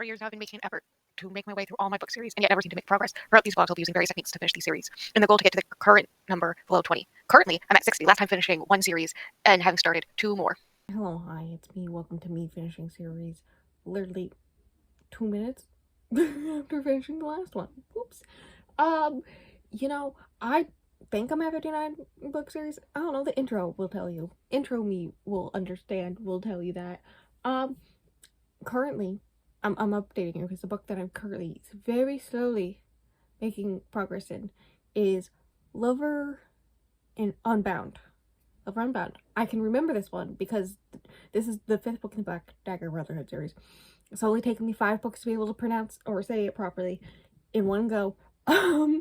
For years now, I've been making an effort to make my way through all my book series, and yet never seem to make progress. Throughout these vlogs, I'll be using various techniques to finish these series, in the goal to get to the current number below 20. Currently, I'm at 60, last time finishing one series, and having started 2 more. Hello, hi, it's me. Welcome to me finishing series literally 2 minutes after finishing the last one. Oops. I think I'm at 59 book series. I don't know, the intro will tell you. Intro me will understand, will tell you that. Currently, I'm updating you because the book that I'm currently very slowly making progress in is Lover and Unbound. Unbound. I can remember this one because this is the 5th book in the Black Dagger Brotherhood series. It's only taken me 5 books to be able to pronounce or say it properly in one go. I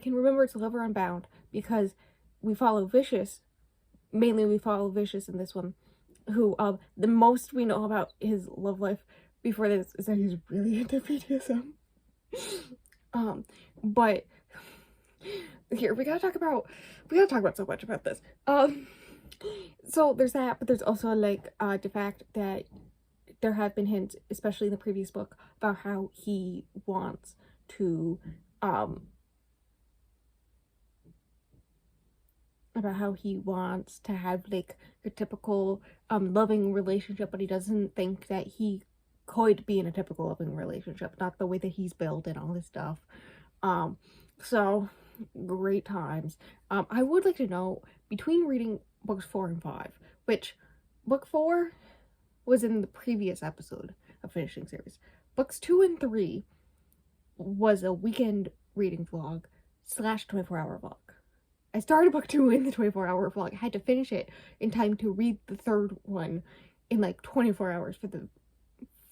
can remember it's Lover Unbound because we follow Vicious. Mainly we follow Vicious in this one, who the most we know about his love life before this is that he's really into BDSM. But here we gotta talk about so much about this. So there's that, but there's also like the fact that there have been hints, especially in the previous book, about how he wants to have like a typical loving relationship, but he doesn't think that he could be in a typical loving relationship, not the way that he's built and all this stuff. So great times. I would like to know, between reading books 4 and 5, which book 4 was in the previous episode of finishing series, books 2 and 3 was a weekend reading vlog / 24-hour vlog. I started book 2 in the 24-hour vlog. I had to finish it in time to read the third one in like 24 hours for the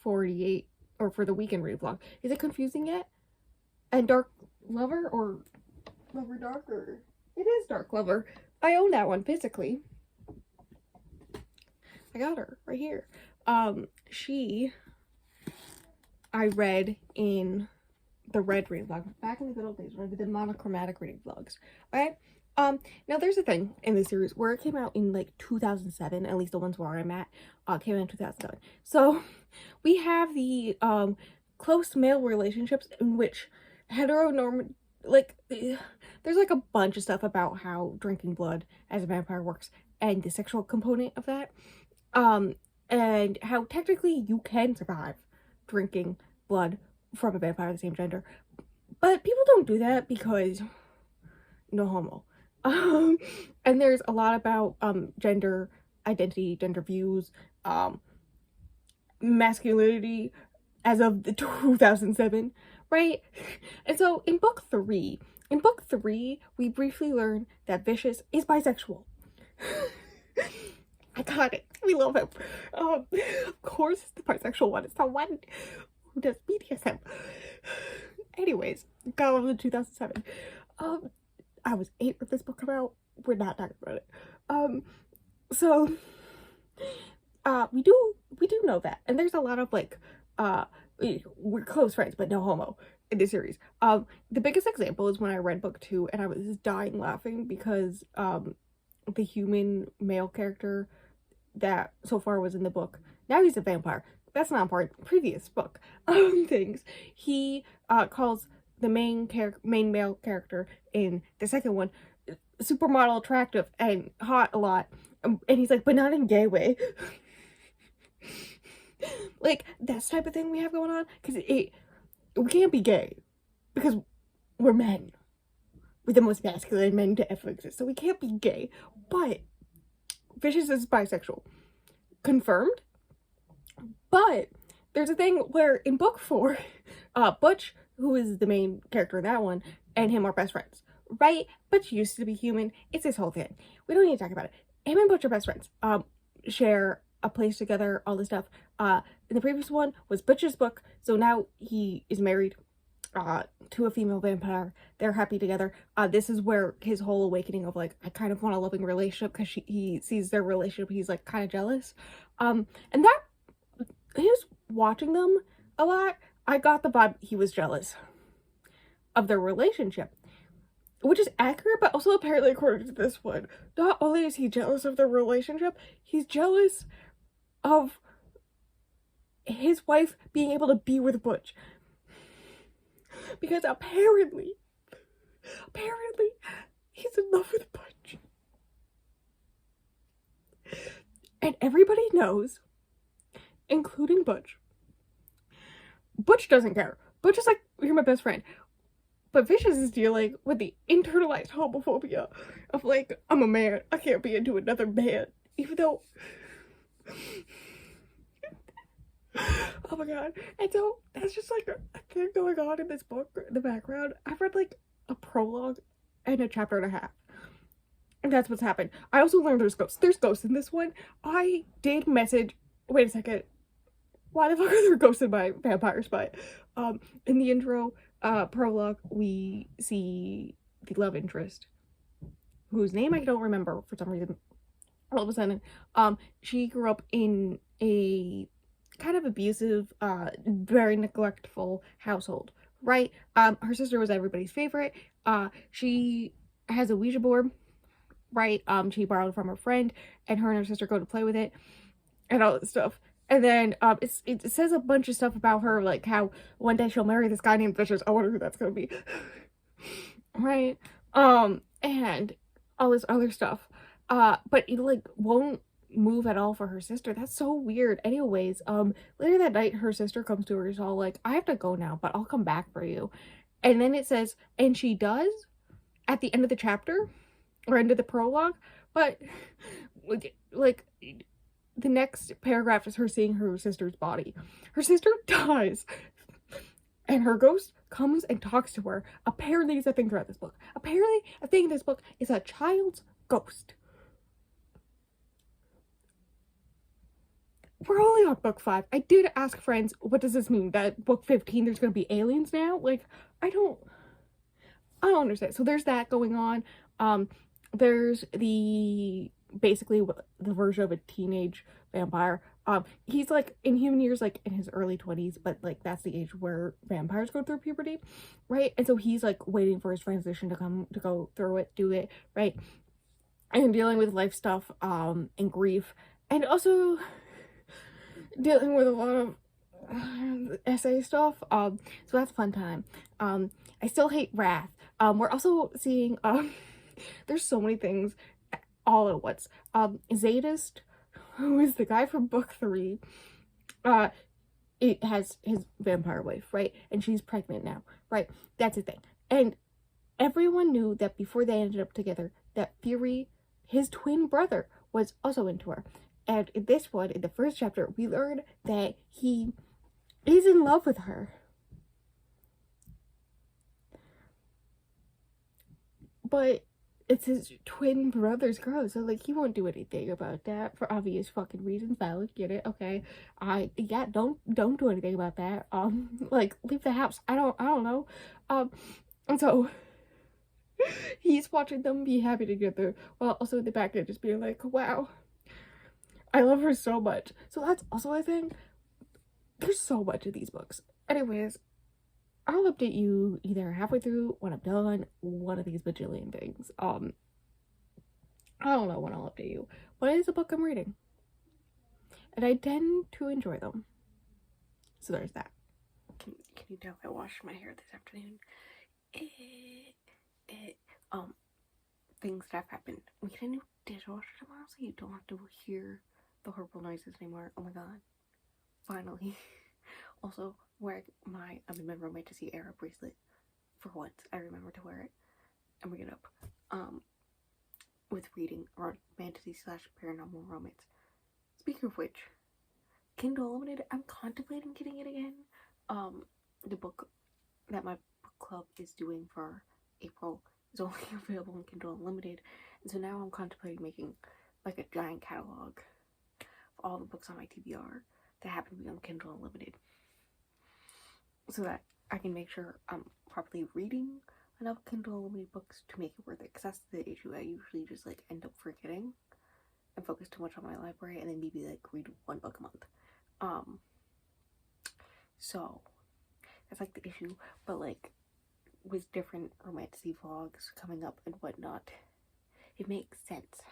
48 or for the weekend read vlog. Is it confusing yet? And Dark Lover or Lover Darker? It is Dark Lover. I own that one physically. I got her right here. I read in the red reading vlog back in the good old days when I did the monochromatic reading vlogs. Okay. Now there's a thing in this series where it came out in like 2007, at least the ones where I'm at, came out in 2007. So we have the close male relationships in which heteronormative, like, there's like a bunch of stuff about how drinking blood as a vampire works and the sexual component of that, and how technically you can survive drinking blood from a vampire of the same gender, but people don't do that because no homo. And there's a lot about gender identity, gender views, masculinity as of the 2007, right? And so in book 3, we briefly learn that Vicious is bisexual. I got it. We love him. Of course, the bisexual one is the one who does BDSM. Anyways, gotta love the 2007. I was 8 when this book came out. We're not talking about it. So we do know that, and there's a lot of like we're close friends but no homo in this series. The biggest example is when I read book 2 and I was dying laughing because the human male character that so far was in the book, now he's a vampire. That's not important. Previous book things. He calls the main male character in the second one supermodel attractive and hot a lot, and he's like, but not in gay way. Like, that's the type of thing we have going on, because we can't be gay because we're men. We're the most masculine men to ever exist, so we can't be gay. But Vicious is bisexual, confirmed. But there's a thing where in book 4, Butch, who is the main character in that one, and him are best friends, right? Butch used to be human. It's this whole thing. We don't need to talk about it. Him and Butch are best friends. Share a place together, all this stuff. In the previous one was Butch's book, so now he is married to a female vampire. They're happy together. This is where his whole awakening of like, I kind of want a loving relationship, because he sees their relationship, he's like kind of jealous. And that he was watching them a lot. I got the vibe he was jealous of their relationship, which is accurate, but also apparently according to this one, not only is he jealous of their relationship, he's jealous of his wife being able to be with Butch. Because apparently, he's in love with Butch. And everybody knows, including Butch. Butch doesn't care. Butch is like, you're my best friend. But Vicious is dealing with the internalized homophobia of like, I'm a man, I can't be into another man. Even though oh my god. And so that's just like a thing going on in this book in the background. I've read like a prologue and a chapter and a half. And that's what's happened. I also learned there's ghosts. There's ghosts in this one. I did message, wait a second. Why the fuck are there ghosts in my vampires? But in the intro prologue, we see the love interest, whose name I don't remember for some reason. All of a sudden, she grew up in a kind of abusive, very neglectful household, right? Her sister was everybody's favorite. She has a Ouija board, right? She borrowed from her friend, and her sister go to play with it, and all this stuff. And then it says a bunch of stuff about her, like how one day she'll marry this guy named Vicious. I wonder who that's gonna be, right? And all this other stuff. But it like won't move at all for her sister. That's so weird. Anyways, later that night her sister comes to her, she's all like, I have to go now, but I'll come back for you. And then it says, and she does at the end of the chapter or end of the prologue, but like the next paragraph is her seeing her sister's body. Her sister dies. And her ghost comes and talks to her. Apparently, it's a thing throughout this book. Apparently, a thing in this book is a child's ghost. We're only on book 5. I did ask friends, what does this mean? That book 15, there's going to be aliens now? Like, I don't understand. So there's that going on. There's basically the version of a teenage vampire. He's like in human years, like in his early 20s, but like that's the age where vampires go through puberty, right? And so he's like waiting for his transition to go through it, do it, right? And dealing with life stuff, and grief, and also dealing with a lot of essay stuff. So that's a fun time. I still hate Wrath. We're also seeing there's so many things all at once. Zadist, who is the guy from book 3, it has his vampire wife, right? And she's pregnant now, right? That's the thing. And everyone knew that before they ended up together, that Fury, his twin brother, was also into her. And in this one, in the first chapter, we learn that he is in love with her. But it's his twin brother's girl, so like he won't do anything about that for obvious fucking reasons. Valid, get it? Okay. Yeah, don't do anything about that. Like leave the house. I don't know. And so he's watching them be happy together while also in the back end just being like, wow, I love her so much. So that's also a thing. There's so much of these books. Anyways, I'll update you either halfway through when I'm done one of these bajillion things. I don't know when I'll update you, but it is a book I'm reading, and I tend to enjoy them. So there's that. Can you tell I washed my hair this afternoon? Things that have happened. We get a new dishwasher tomorrow, so you don't have to hear the horrible noises anymore. Oh my god. Finally. Also, wearing I've been my roommate to see Era bracelet. For once, I remember to wear it and bring it up. With reading fantasy / paranormal romance. Speaking of which, Kindle Unlimited, I'm contemplating getting it again. The book that my book club is doing for April is only available in Kindle Unlimited, and so now I'm contemplating making like a giant catalog of all the books on my TBR that happen to be on Kindle Unlimited, so that I can make sure I'm properly reading enough Kindle Unlimited books to make it worth it. Because that's the issue. I usually just like end up forgetting and focus too much on my library, and then maybe like read one book a month. So that's like the issue. But like with different romantic vlogs coming up and whatnot, it makes sense,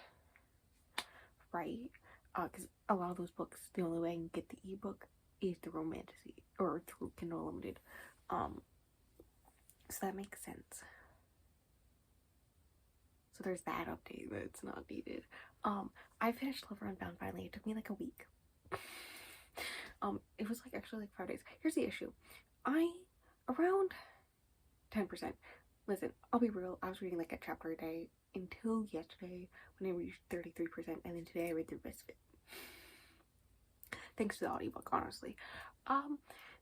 right? Because a lot of those books, the only way I can get the ebook is through Romantasy or through Kindle Unlimited. So that makes sense. So there's that update that's not needed. I finished Lover Unbound finally. It took me like a week. It was like actually like 5 days. Here's the issue. Around 10%. Listen, I'll be real. I was reading like a chapter a day until yesterday when I reached 33%, and then today I read the rest of it. Thanks to the audiobook, honestly.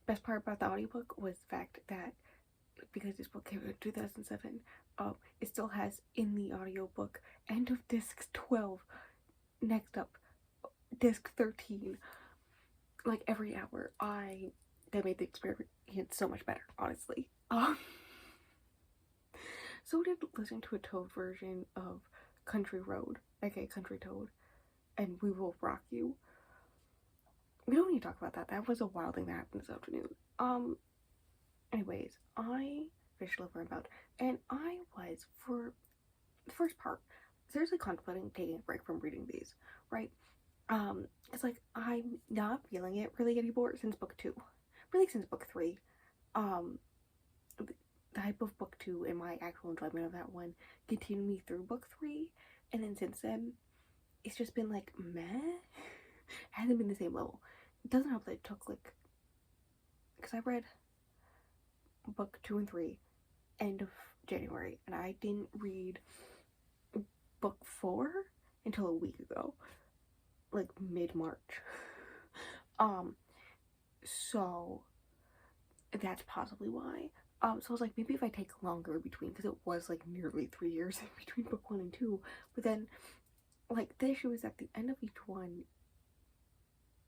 Best part about the audiobook was the fact that because this book came out in 2007, it still has in the audiobook end of disc 12, next up disc 13, like every hour. That made the experience so much better, honestly. So we did listen to a Toad version of Country Road, aka Country Toad, and We Will Rock You. We don't need to talk about that. That was a wild thing that happened this afternoon. Anyways, I finished Lover Unbound, and I was, for the first part, seriously contemplating taking a break from reading these, right? It's like, I'm not feeling it really anymore since book 2. Really since book 3. The hype of book 2 and my actual enjoyment of that one continued me through book 3, and then since then, it's just been like, meh? It hasn't been the same level. It doesn't help that it took like, because I read book 2 and 3 end of January, and I didn't read book 4 until a week ago, like mid-March. So that's possibly why. So I was like, maybe if I take longer between, because it was like nearly 3 years in between book 1 and 2, but then like the issue is at the end of each one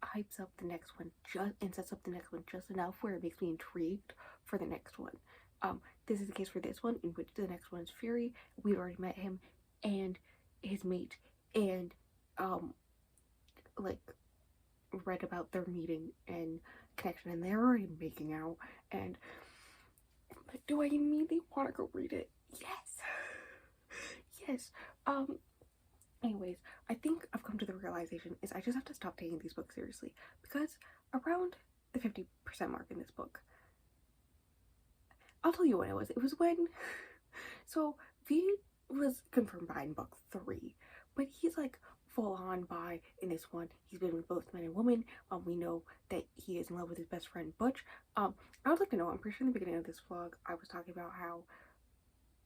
hypes up the next one and sets up the next one just enough where it makes me intrigued for the next one. This is the case for this one, in which the next one is Fury. We've already met him and his mate, and like read about their meeting and connection, and they're already making out, and like, do I immediately want to go read it? Yes. Anyways, I think I've come to the realization is I just have to stop taking these books seriously, because around the 50% mark in this book, I'll tell you when it was. It was when, so V was confirmed by in book 3, but he's like full on bi in this one. He's been with both men and women. We know that he is in love with his best friend Butch. I would like to know, I'm pretty sure in the beginning of this vlog I was talking about how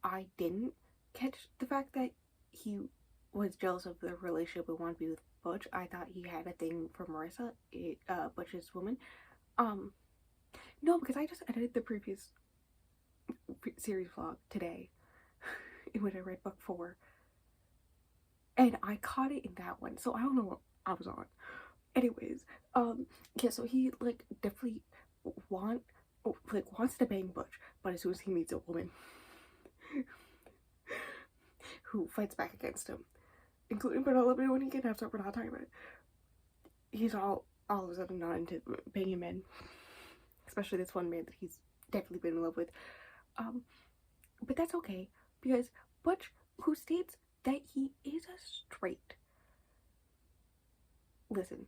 I didn't catch the fact that he was jealous of the relationship we wanted to be with Butch. I thought he had a thing for Marissa, Butch's woman. No, because I just edited the previous series vlog today in which I read book 4, and I caught it in that one, so I don't know what I was on. Anyways, yeah, so he like definitely wants to bang Butch, but as soon as he meets a woman who fights back against him, including Penelope when he kidnaps her, we're not talking about it, he's all of a sudden not into banging men, especially this one man that he's definitely been in love with. But that's okay, because Butch, who states that he is a straight, listen,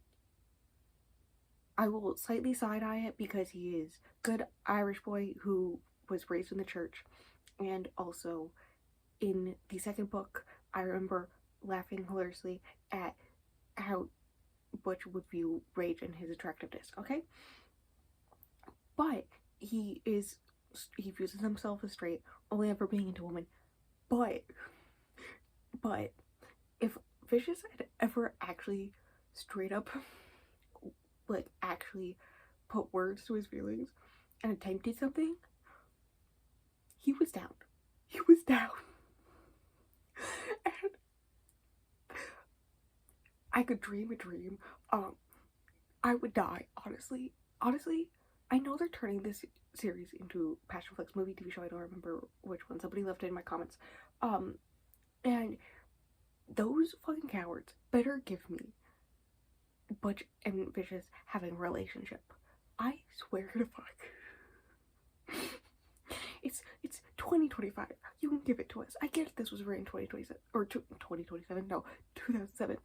I will slightly side-eye it because he is good Irish boy who was raised in the church, and also in the second book I remember laughing hilariously at how Butch would view Rage and his attractiveness, okay? But he views himself as straight, only ever being into women. But if Vicious had ever actually straight up, like, actually put words to his feelings and attempted something, he was down. He was down. And I could dream a dream. I would die, honestly. Honestly, I know they're turning this series into Passionflix movie, TV show. I don't remember which one. Somebody left it in my comments. And those fucking cowards better give me Butch and Vicious having a relationship. I swear to fuck. It's 2025. You can give it to us. I get it, this was written in 2027 or 2027. No, 2007.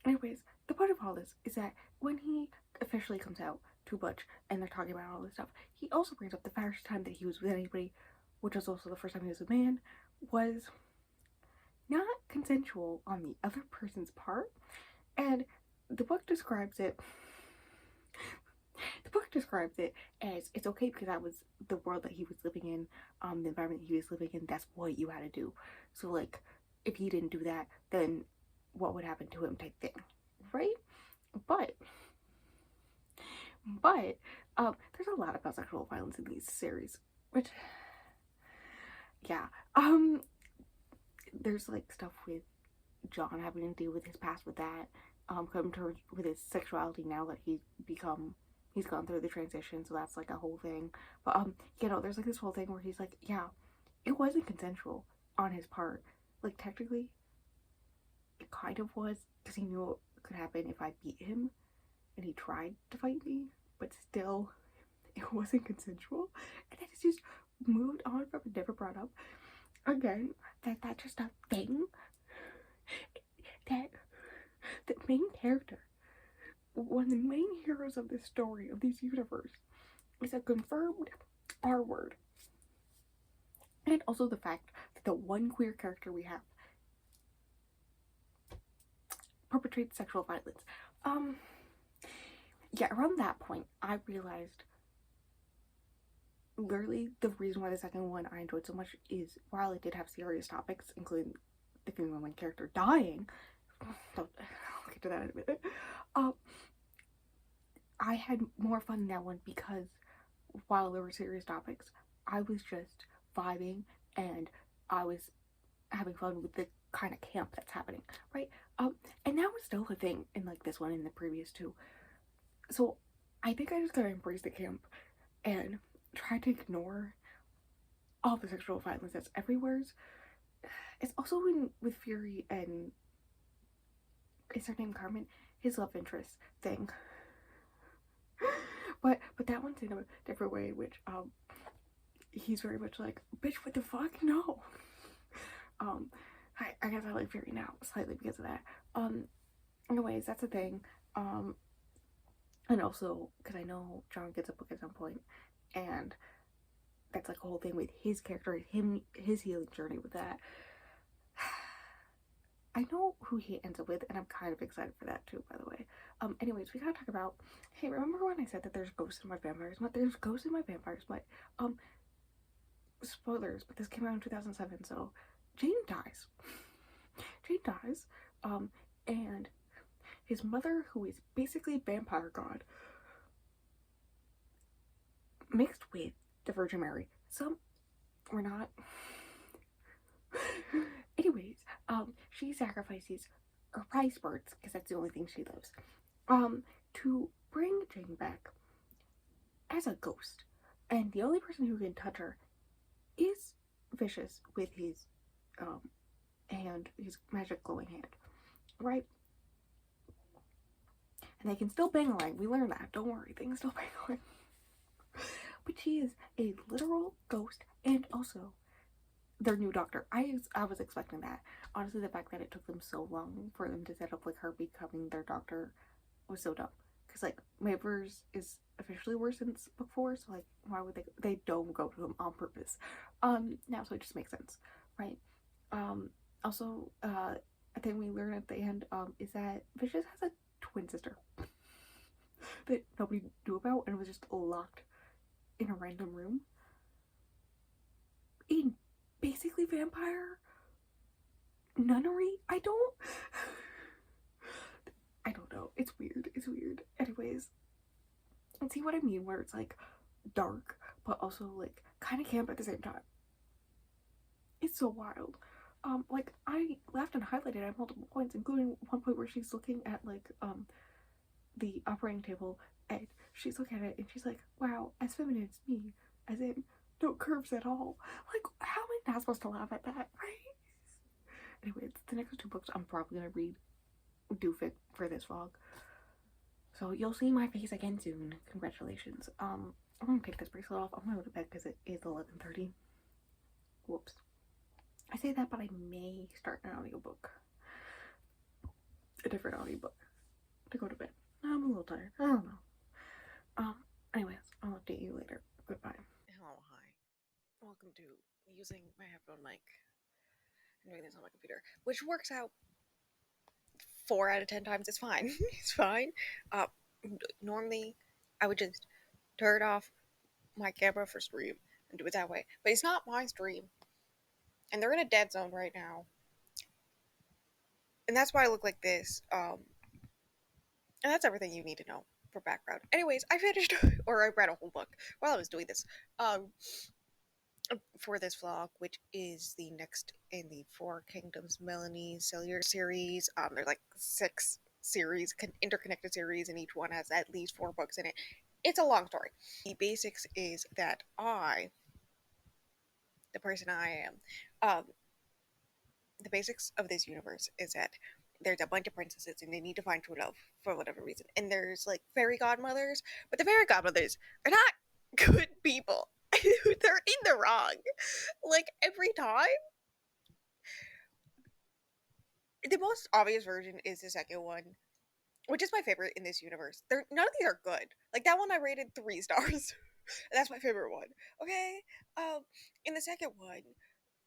Anyways, the point of all this is that when he officially comes out to Butch and they're talking about all this stuff, he also brings up the first time that he was with anybody, which was also the first time he was with a man, was not consensual on the other person's part. And the book describes it as it's okay because that was the world that he was living in, the environment he was living in. That's what you had to do. So like, if he didn't do that, then what would happen to him, type thing, right? But there's a lot about sexual violence in these series, which, yeah, there's like stuff with John having to deal with his past with that, come to terms with his sexuality now that he's gone through the transition, so that's like a whole thing. But there's like this whole thing where he's like, yeah, it wasn't consensual on his part. Like technically, it kind of was because he knew what could happen if I beat him, and he tried to fight me, but still, it wasn't consensual, and it's just moved on from it, never brought up again. That's just a thing that the main character, one of the main heroes of this story, of this universe, is a confirmed R word. And also the fact that the one queer character we have perpetrates sexual violence. Yeah, around that point, I realized literally the reason why the second one I enjoyed so much is while it did have serious topics, including the female main character dying, I'll get to that in a minute. I had more fun in that one because while there were serious topics, I was just vibing and I was having fun with the kind of camp that's happening, right? And that was still a thing in like this one and the previous two. So I think I just gotta embrace the camp and try to ignore all the sexual violence that's everywhere. It's also with Fury and, is her name Carmen? His love interest thing. but that one's in a different way, which he's very much like, bitch, what the fuck? No. I guess I like Fury now slightly because of that. Anyways, that's a thing. And also because I know John gets a book at some point, and that's like a whole thing with his character, his healing journey with that. I know who he ends up with, and I'm kind of excited for that too, by the way. Anyways, we gotta talk about, hey, remember when I said that there's ghosts in my vampires? But there's ghosts in my vampires, but spoilers, but this came out in 2007, so Jane dies. And his mother, who is basically a vampire god, mixed with the Virgin Mary. Some or not. Anyways, she sacrifices her prize birds, because that's the only thing she loves, to bring Jane back as a ghost. And the only person who can touch her is Vicious with his hand, his magic glowing hand, right? And they can still bang away. We learned that. Don't worry, they can still bang away. But she is a literal ghost, and also their new doctor. I was expecting that. Honestly, the fact that it took them so long for them to set up like her becoming their doctor was so dumb. Because like Mayver's is officially worse since book 4, so like why would they don't go to him on purpose? Now so it just makes sense, right? Also, a thing we learn at the end is that Vicious has a twin sister that nobody knew about and was just locked in a random room in basically vampire nunnery. I don't know. It's weird. Anyways, and see what I mean, where it's like dark but also like kind of camp at the same time. It's so wild. Like I laughed and highlighted at multiple points, including one point where she's looking at like the operating table, and she's looking at it and she's like, wow, as feminine as me, as in no curves at all. Like, how am I not supposed to laugh at that, right? Anyways, the next 2 books I'm probably gonna read do fit for this vlog, so you'll see my face again soon. Congratulations. I'm gonna take this bracelet off. I'm gonna go to bed because it is 11:30. Whoops. I say that, but I may start an audiobook. a different audiobook to go to bed. I'm a little tired. I don't know. Anyways, I'll update you later. Goodbye. Hello, hi. Welcome to using my headphone mic and doing this on my computer, which works out 4 out of 10 times. It's fine. It's fine. Uh, Normally, I would just turn off my camera for stream and do it that way, but it's not my stream, and they're in a dead zone right now, and that's why I look like this. And that's everything you need to know for background. Anyways, I finished, or I read a whole book while I was doing this. For this vlog, which is the next in the Four Kingdoms Melanie Cellular series. There's like 6 series, interconnected series, and each one has at least 4 books in it. It's a long story. The basics is that the person I am, the basics of this universe is that there's a bunch of princesses and they need to find true love for whatever reason. And there's like fairy godmothers, but the fairy godmothers are not good people. They're in the wrong. Like every time. The most obvious version is the second one, which is my favorite in this universe. None of these are good. Like that one I rated 3 stars. That's my favorite one. Okay. In the second one,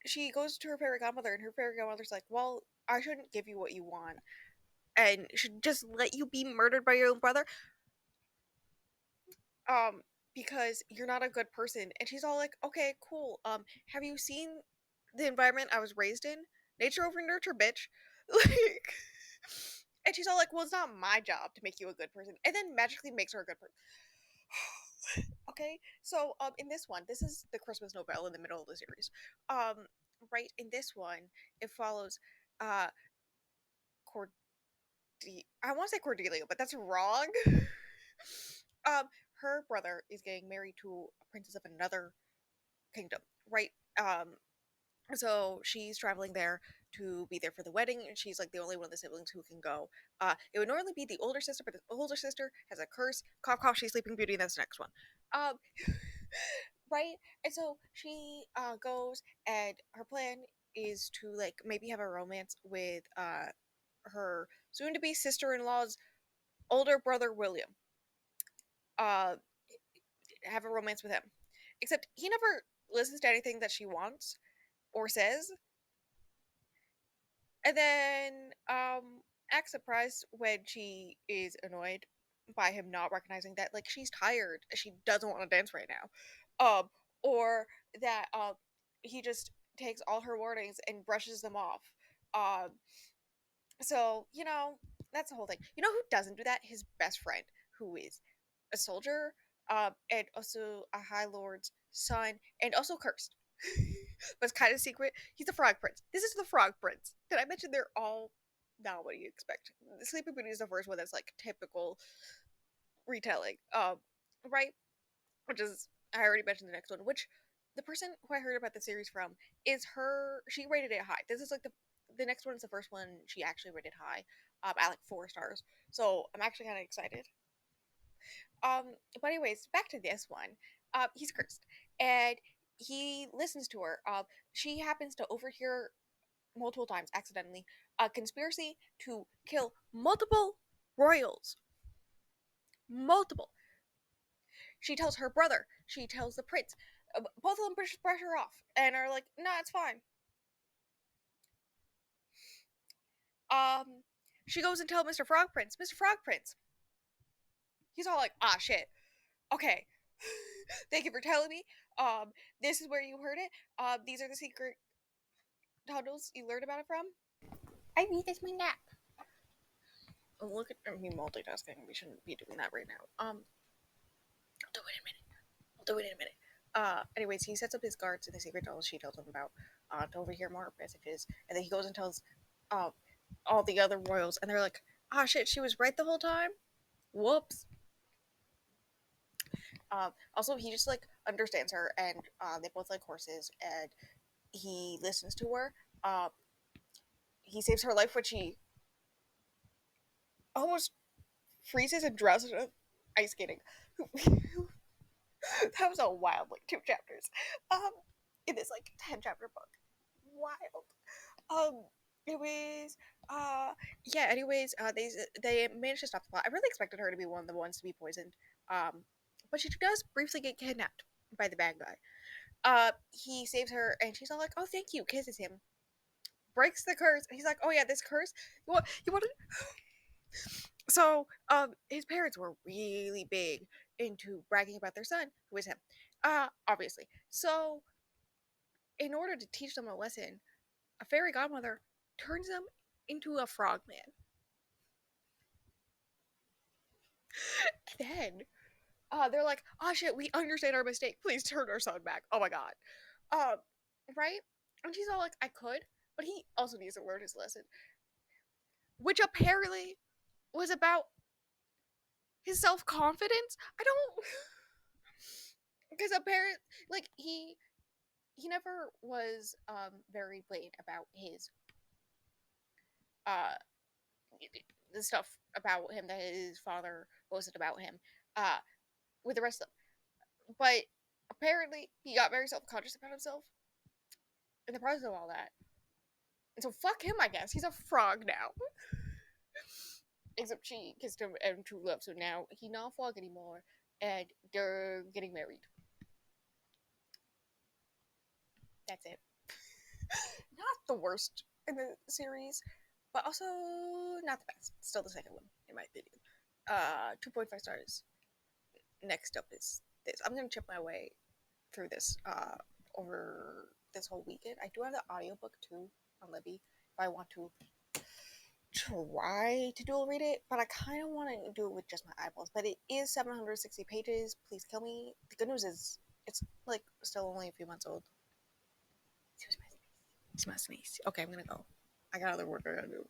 she goes to her fairy godmother and her fairy godmother's like, well, I shouldn't give you what you want and should just let you be murdered by your own brother. Because you're not a good person. And she's all like, okay, cool. Have you seen the environment I was raised in? Nature over nurture, bitch. Like, and she's all like, well, it's not my job to make you a good person. And then magically makes her a good person. Okay, so in this one, this is the Christmas novelle in the middle of the series. Right in this one, it follows uh I want to say Cordelia, but that's wrong. Her brother is getting married to a princess of another kingdom, right? So she's traveling there to be there for the wedding, and she's like the only one of the siblings who can go. It would normally be the older sister, but the older sister has a curse. Cough, cough. She's Sleeping Beauty, and that's the next one. Um, right? And so she goes, and her plan is to like maybe have a romance with her soon-to-be sister-in-law's older brother William. Uh, have a romance with him, except he never listens to anything that she wants or says. And then acts surprised when she is annoyed by him not recognizing that like she's tired, she doesn't want to dance right now. Or that he just takes all her warnings and brushes them off. Um so, that's the whole thing. You know who doesn't do that? His best friend, who is a soldier, and also a High Lord's son, and also cursed. But it's kind of secret. He's the Frog Prince. This is the Frog Prince. Did I mention they're all not what you expect? The Sleeping Beauty is the first one that's like typical retelling. Right? Which is I already mentioned the next one, which the person who I heard about the series from is her. She rated it high. This is like the next one is the first one she actually rated high, at like 4 stars. So I'm actually kind of excited. But anyways, back to this one. He's cursed, and he listens to her. She happens to overhear multiple times accidentally a conspiracy to kill multiple royals. Multiple. She tells her brother. She tells the prince. Both of them brush her off and are like, "Nah, it's fine." Um, she goes and tells Mr. Frog Prince. Mr. Frog Prince. He's all like, "Ah, shit. Okay. Thank you for telling me. This is where you heard it. These are the secret tunnels you learned about it from. I need this my nap." Oh, look at me multitasking. We shouldn't be doing that right now. I'll do it in a minute. I'll do it in a minute. Anyways, he sets up his guards in the secret tunnels she tells him about, to overhear more messages, and then he goes and tells, uh, all the other royals, and they're like, "Ah, shit, she was right the whole time. Whoops." Also, he just like understands her, and they both like horses, and he listens to her. Uh, he saves her life when she almost freezes and drowns to ice skating. That was a wild like 2 chapters. Um, in this like 10 chapter book, wild. it was yeah. Anyways, they managed to stop the plot. I really expected her to be one of the ones to be poisoned. But she does briefly get kidnapped by the bad guy. He saves her, and she's all like, "Oh, thank you." Kisses him, breaks the curse. He's like, "Oh yeah, this curse. You want So, his parents were really big into bragging about their son, who is him. Obviously. So, in order to teach them a lesson, a fairy godmother turns them into a frogman. Then, they're like, "Oh shit, we understand our mistake. Please turn our son back." Oh my god. Um, right? And she's all like, "I could," but he also needs to learn his lesson, which apparently was about his self confidence. I don't, because apparently, like he never was very blatant about his uh the stuff about him that his father boasted about him uh with the rest of them. But apparently he got very self-conscious about himself in the process of all that. And so fuck him, I guess. He's a frog now. Except she kissed him in true love, so now he's not a frog anymore. And they're getting married. That's it. Not the worst in the series, but also not the best. Still the second one, in my opinion. 2.5 stars. Next up is this. I'm gonna chip my way through this over this whole weekend. I do have the audiobook too on Libby if I want to try to dual read it, but I kind of want to do it with just my eyeballs. But it is 760 pages. Please kill me. The good news is it's like still only a few months old. It's my sneeze. Okay, I'm gonna go. I got other work I gotta do.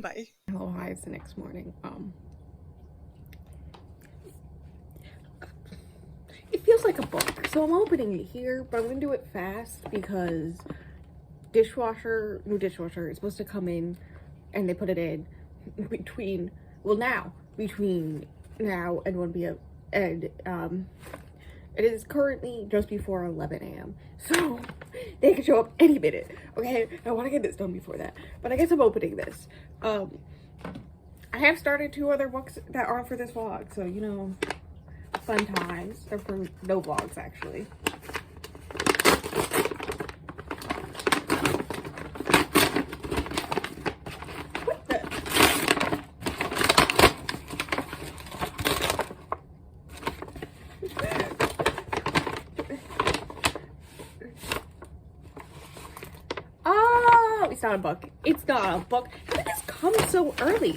Bye. Hello, hi, it's the next morning. It feels like a book, so I'm opening it here, but I'm gonna do it fast because new dishwasher is supposed to come in, and they put it in between now and 1 p.m. and it is currently just before 11 a.m. So they can show up any minute. Okay, I want to get this done before that, but I guess I'm opening this. I have started 2 other books that aren't for this vlog, so you know, fun times. They're for no vlogs actually. What the? Oh, it's not a book. It's not a book. How did this come so early?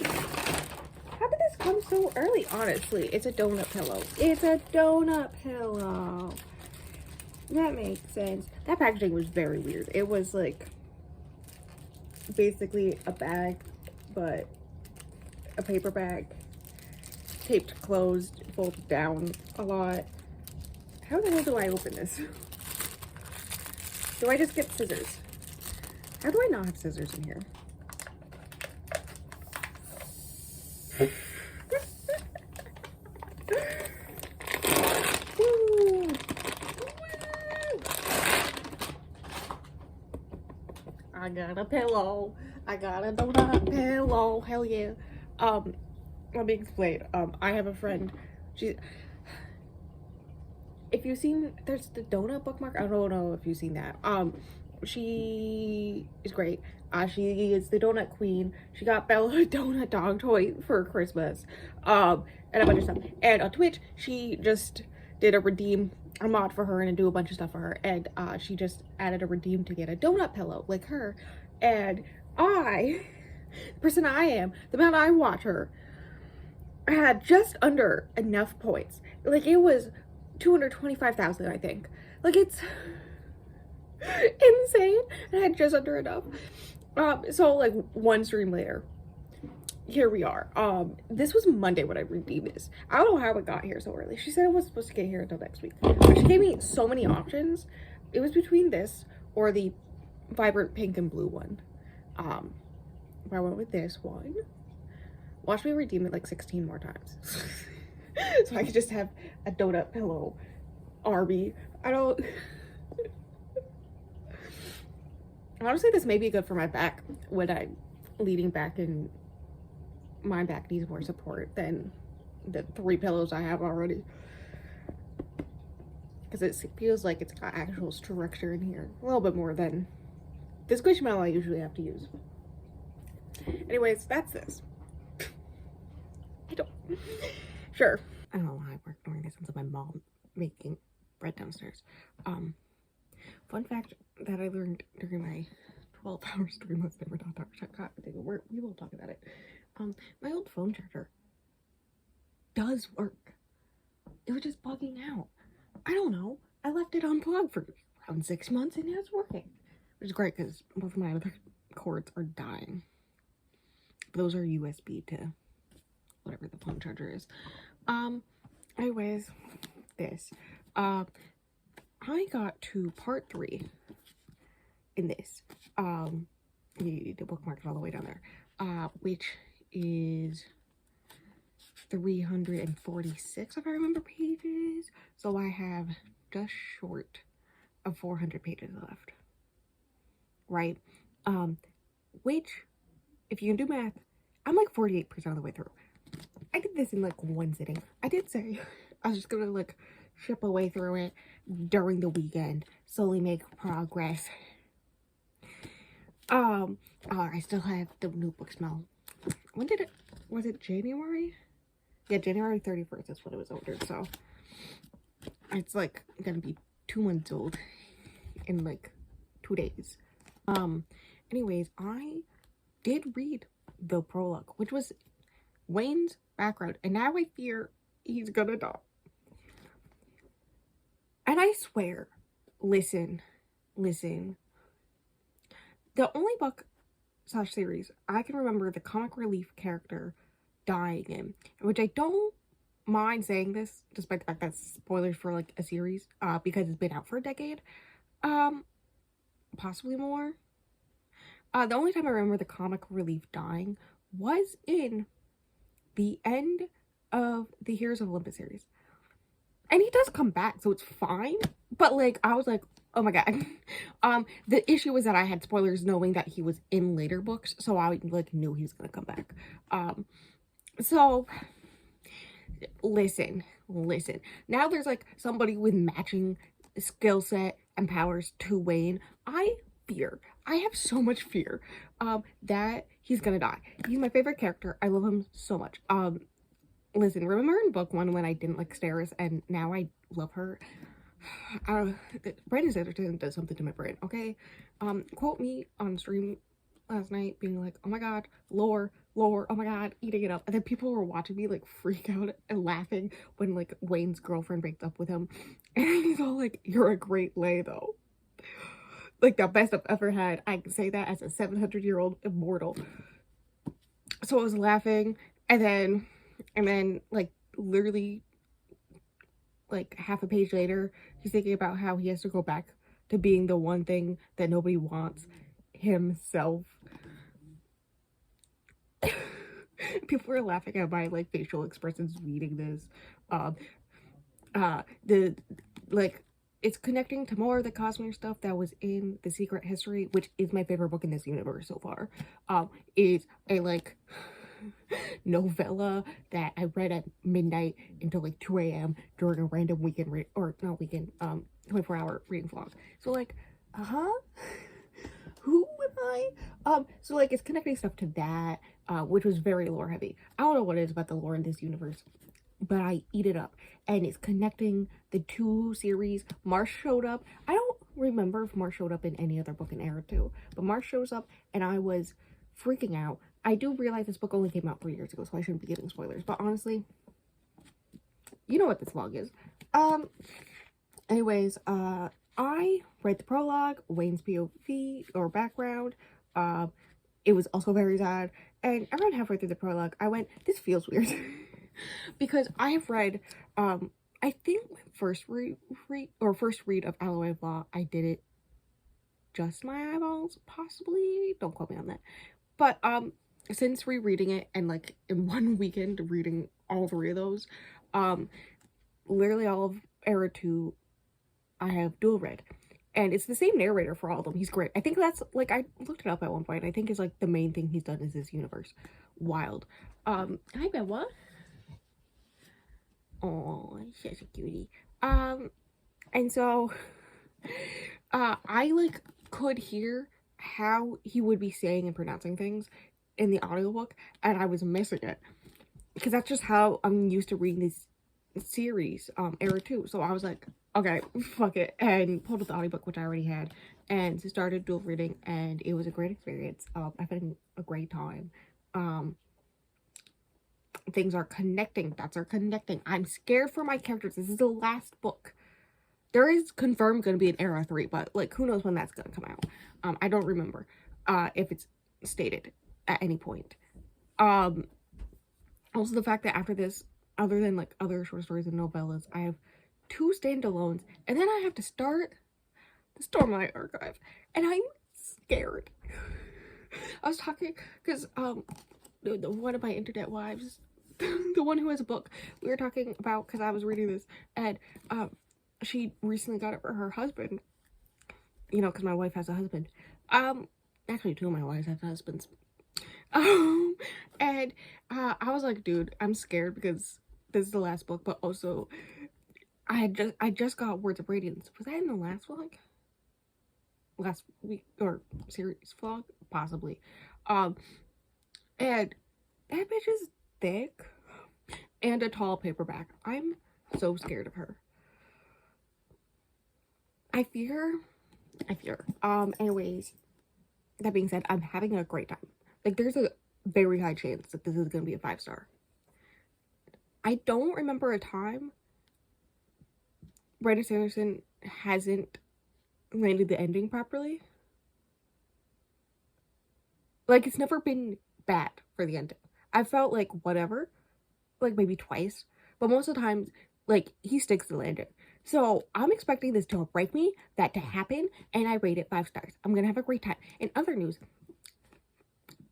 How did this come so early? Honestly, it's a donut pillow. It's a donut pillow. That makes sense. That packaging was very weird. It was like basically a bag, but a paper bag, taped closed, folded down a lot. How the hell do I open this? Do I just get scissors? How do I not have scissors in here? I got a pillow. I got a donut pillow. Hell yeah. Let me explain. I have a friend. If you've seen, there's the donut bookmark. I don't know if you've seen that. She is great. She is the donut queen. She got Bella a donut dog toy for Christmas. And a bunch of stuff. And on Twitch, she just did a mod for her and do a bunch of stuff for her. And she just added a redeem to get a donut pillow like her. And the person I am, the amount I watch her, had just under enough points. Like it was 225,000, I think. Like it's insane. I had just under enough. So like one stream later, here we are. This was Monday when I redeemed this. I don't know how it got here so early. She said it was supposed to get here until next week. But she gave me so many options. It was between this or the vibrant pink and blue one. I went with this one. Watch me redeem it like 16 more times. So I could just have a donut pillow army. I don't. Honestly, this may be good for my back when I'm leaning back and my back needs more support than the 3 pillows I have already. Because it feels like it's got actual structure in here. A little bit more than the Squishmallow I usually have to use. Anyways, that's this. I don't. Sure. I don't know why we're ignoring this until my mom making bread downstairs. Fun fact that I learned during my 12-hour stream was never not talk. We will talk about it. My old phone charger does work. It was just bugging out. I don't know. I left it unplugged for around 6 months and now it's working. Which is great because both of my other cords are dying. But those are USB to whatever the phone charger is. Anyways, this. I got to part 3 in this. The bookmark is all the way down there. Which is 346 if I remember pages. So I have just short of 400 pages left. Right? Which, if you can do math, I'm like 48% of the way through. I did this in like one sitting. I did say I was just gonna like chip away through it during the weekend, slowly make progress. I still have the notebook smell. When did it, was it January? Yeah, January 31st is when it was ordered, so it's like gonna be 2 months old in like 2 days. Anyways, I did read the prologue, which was Wayne's background, and now I fear he's gonna die. And I swear, listen, the only book / series I can remember the comic relief character dying in, which I don't mind saying this, despite the fact that's spoilers for like a series, because it's been out for a decade, possibly more. The only time I remember the comic relief dying was in the end of the Heroes of Olympus series. And he does come back, so it's fine. But like, I was like, oh my god. The issue was that I had spoilers knowing that he was in later books, so I like knew he was gonna come back. So listen. Now there's like somebody with matching skill set and powers to Wayne. I have so much fear that he's gonna die. He's my favorite character. I love him so much. Listen, remember in book 1 when I didn't like Steris and now I love her? Brandon Sanderson does something to my brain, okay? Quote me on stream last night being like, oh my god, lore, oh my god, eating it up. And then people were watching me like freak out and laughing when like Wayne's girlfriend breaks up with him. And he's all like, you're a great lay though. Like the best I've ever had. I can say that as a 700-year-old immortal. So I was laughing, and then like literally like half a page later, he's thinking about how he has to go back to being the one thing that nobody wants, himself. People were laughing at my like facial expressions reading this. The like it's connecting to more of the Cosmere stuff that was in The Secret History, which is my favorite book in this universe so far. Is a like novella that I read at midnight until like 2 a.m. during a random weekend 24-hour reading vlog. So like, who am I? So like it's connecting stuff to that, which was very lore heavy. I don't know what it is about the lore in this universe, but I eat it up. And it's connecting the 2 series. Marsh showed up. I don't remember if Marsh showed up in any other book in Era 2, but Marsh shows up and I was freaking out. I do realize this book only came out 3 years ago, so I shouldn't be giving spoilers, but honestly, you know what this vlog is. Anyways, I read the prologue, Wayne's POV or background. It was also very sad, and around halfway through the prologue, I went, this feels weird. Because I have read, I think my first read of Alloy of Law, I did it just my eyeballs, possibly. Don't quote me on that. But since rereading it and like in one weekend reading all 3 of those, literally all of Era 2 I have dual read. And it's the same narrator for all of them. He's great. I think that's like, I looked it up at one point. I think is like the main thing he's done is this universe. Wild. Hi Bella. Oh, such a cutie. And so I like could hear how he would be saying and pronouncing things in the audiobook, and I was missing it. Because that's just how I'm used to reading this series, era 2. So I was like, okay, fuck it, and pulled up the audiobook, which I already had, and started dual reading, and it was a great experience. I've had a great time. Things are connecting, dots are connecting. I'm scared for my characters. This is the last book. There is confirmed going to be an era 3, but like who knows when that's going to come out. I don't remember if it's stated at any point. Also the fact that after this, other than like other short stories and novellas, I have 2 standalones, and then I have to start the Stormlight Archive, and I'm scared. I was talking because one of my internet wives, the one who has a book, we were talking about, because I was reading this, and she recently got it for her husband, you know, because my wife has a husband. Actually 2 of my wives have husbands. And I was like, dude, I'm scared because this is the last book, but also I just got Words of Radiance. Was that in the last vlog? Last week or series vlog? Possibly. And that bitch is thick and a tall paperback. I'm so scared of her. I fear. Anyways, that being said, I'm having a great time. Like, there's a very high chance that this is going to be a 5-star. I don't remember a time Brandon Sanderson hasn't landed the ending properly. Like, it's never been bad for the ending. I felt like whatever, like maybe twice, but most of the times, like, he sticks to the landing. So I'm expecting this to break me, that to happen, and I rate it 5 stars. I'm gonna have a great time. In other news,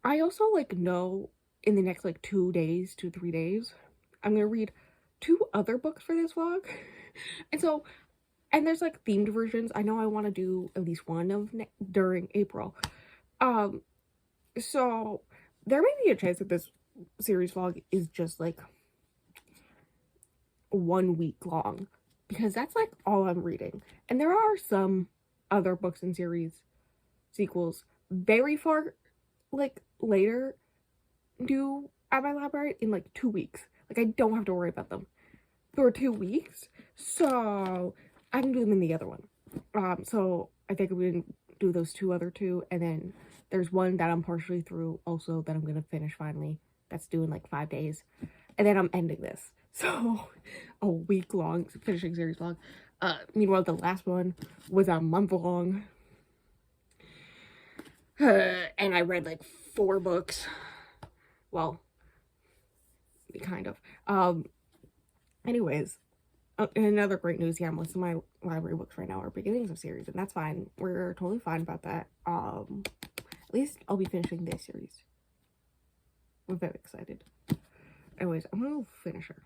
I also like know in the next like 2 days, 2-3 days, I'm gonna read 2 other books for this vlog. And so, and there's like themed versions. I know I want to do at least one of during April. So there may be a chance that this series vlog is just like 1 week long, because that's like all I'm reading. And there are some other books and series sequels very far like later due at my library in like 2 weeks. Like, I don't have to worry about them for 2 weeks, so I can do them in the other one. So I think I'm gonna do those other two, and then there's one that I'm partially through also that I'm gonna finish finally. That's due in like 5 days, and then I'm ending this. So a week long finishing series vlog. Meanwhile, the last one was a month long. And I read like 4 books. Well, kind of. Anyways, and another great news, yeah, most of my library books right now are beginnings of series, and that's fine. We're totally fine about that. At least I'll be finishing this series. I'm very excited. Anyways, I'm gonna finish her.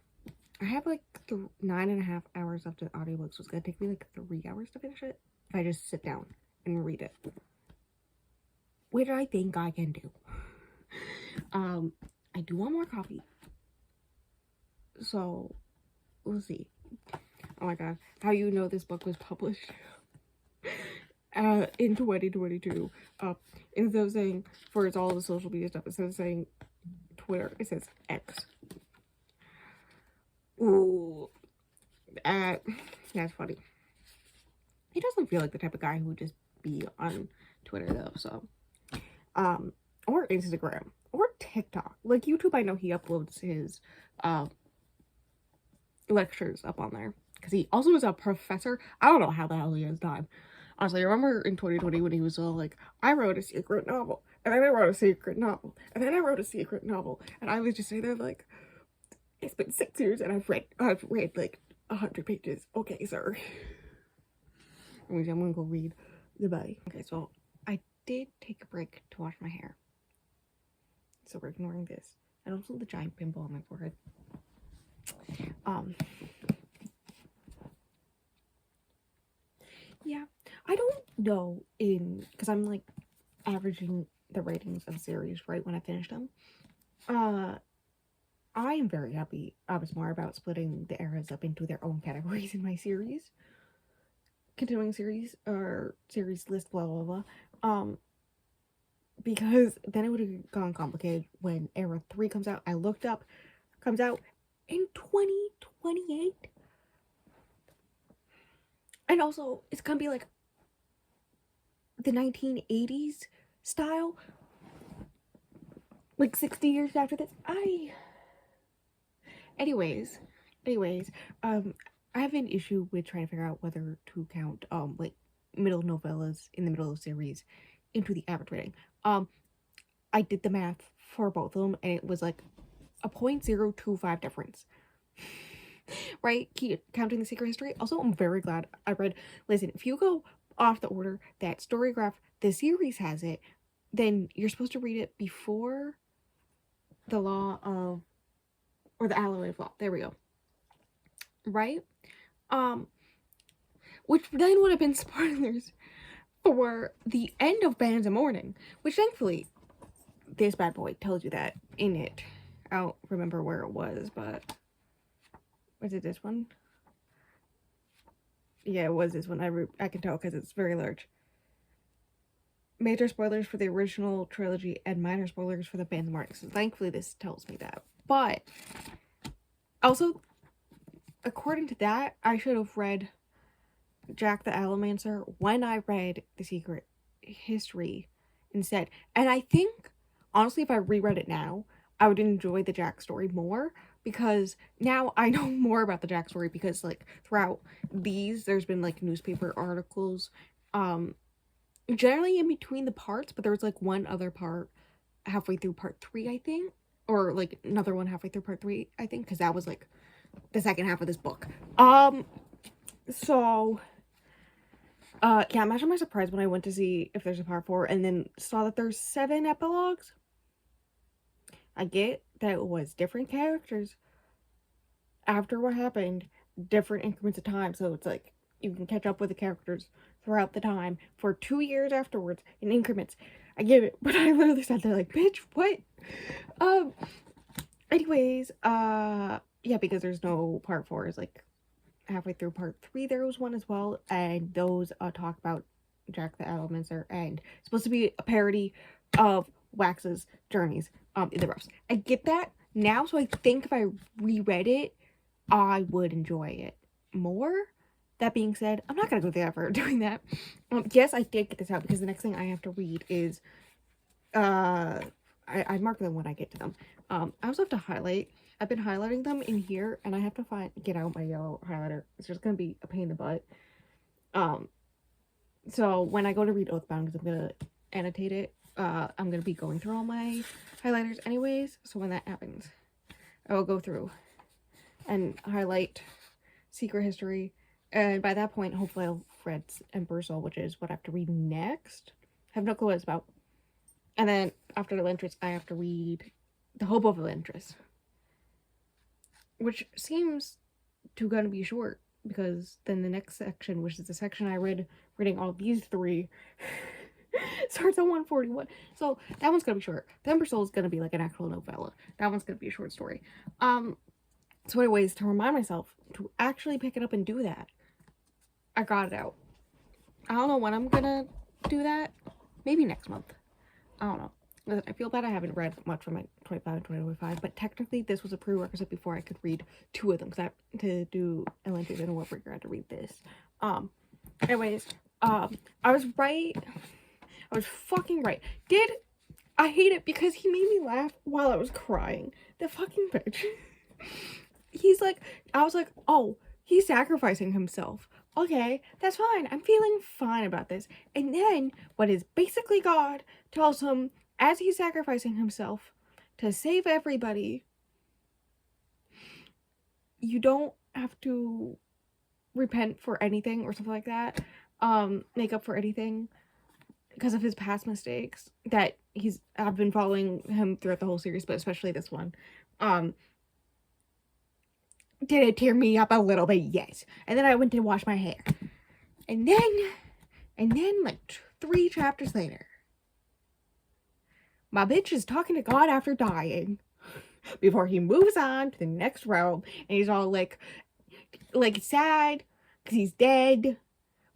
I have like 9.5 hours left of audiobooks, so it's gonna take me like 3 hours to finish it if I just sit down and read it, which I think I can do. I do want more coffee, so we'll see. Oh my god, how you know this book was published in 2022. Instead of saying for it's all the social media stuff, instead of saying Twitter, it says X. Ooh, that's funny. He doesn't feel like the type of guy who would just be on Twitter though, so or Instagram or TikTok. Like YouTube, I know he uploads his lectures up on there because he also is a professor. I don't know how the hell he has time. Honestly, I remember in 2020 when he was all like, I wrote a secret novel, and then I wrote a secret novel, and then I wrote a secret novel, and I was just sitting there like, it's been 6 years and I've read like 100 pages. Okay, sir. Anyways, I'm gonna go read. Goodbye. Okay, so I did take a break to wash my hair, so we're ignoring this, and also the giant pimple on my forehead. Yeah, I don't know because I'm like averaging the ratings of series right when I finish them. I am very happy I was more about splitting the eras up into their own categories in my series. Continuing series or series list, blah blah blah. Because then it would have gone complicated when era 3 comes out. I looked up, comes out in 2028. And also, it's gonna be like the 1980s style, like 60 years after this. Anyways, I have an issue with trying to figure out whether to count like middle novellas in the middle of series into the average rating. I did the math for both of them, and it was like a 0.025 difference. Right? Keep counting the secret history. Also, I'm very glad I read. Listen, if you go off the order that Storygraph the series has it, then you're supposed to read it before the law of, or the Alloy Law. There we go. Right? Which then would have been spoilers for the end of Bands of Mourning, which thankfully this bad boy tells you that in it. I don't remember where it was, but was it this one? Yeah, it was this one. I can tell because it's very large. Major spoilers for the original trilogy and minor spoilers for the Bands of Mourning. So thankfully this tells me that. But also, according to that, I should have read Jack the Allomancer when I read The Secret History instead. And I think, honestly, if I reread it now, I would enjoy the Jack story more, because now I know more about the Jack story, because like throughout these there's been like newspaper articles generally in between the parts, but there was like one other part halfway through part 3, I think, or like another one halfway through part 3, I think, because that was like the second half of this book. So yeah, imagine my surprise when I went to see if there's a part 4 and then saw that there's 7 epilogues. I get that it was different characters after what happened, different increments of time, so it's like you can catch up with the characters throughout the time for 2 years afterwards in increments. I get it, but I literally sat there like, bitch, what? Anyways, yeah, because there's no part 4, is like halfway through part 3 there was one as well, and those talk about Jack the Allomancer, and it's supposed to be a parody of Wax's journeys in the roughs. I get that now, so I think if I reread it, I would enjoy it more. That being said, I'm not gonna go through the effort of doing that. Yes, I did get this out because the next thing I have to read is I mark them when I get to them. I also have to highlight. I've been highlighting them in here, and I have to get out my yellow highlighter. It's just gonna be a pain in the butt. So when I go to read Oathbound, because I'm gonna annotate it, I'm gonna be going through all my highlighters anyways. So when that happens, I will go through and highlight Secret History, and by that point, hopefully I'll read Emperor's Soul, which is what I have to read next. I have no clue what it's about. And then after the Elantris, I have to read The Hope of Elantris, which seems to gonna be short, because then the next section, which is the section I read reading all these 3, starts at 141. So that one's gonna be short. The Emperor's Soul is gonna be like an actual novella. That one's gonna be a short story. So anyways, to remind myself to actually pick it up and do that, I got it out. I don't know when I'm gonna do that. Maybe next month. I don't know. Listen, I feel bad I haven't read much from my 25 and 2025, but technically this was a prerequisite before I could read 2 of them, because I had to do Atlantis and Warbringer, I had to read this. Anyways, I was right. I was fucking right. I hate it because he made me laugh while I was crying. The fucking bitch. He's like, I was like, oh, he's sacrificing himself. Okay, that's fine. I'm feeling fine about this. And then, what is basically God tells him, as he's sacrificing himself to save everybody, you don't have to repent for anything or something like that, make up for anything because of his past mistakes that I've been following him throughout the whole series, but especially this one. Did it tear me up a little bit? Yes. And then I went to wash my hair. And then And then, like, 3 chapters later, my bitch is talking to God after dying before he moves on to the next realm. And he's all like sad because he's dead.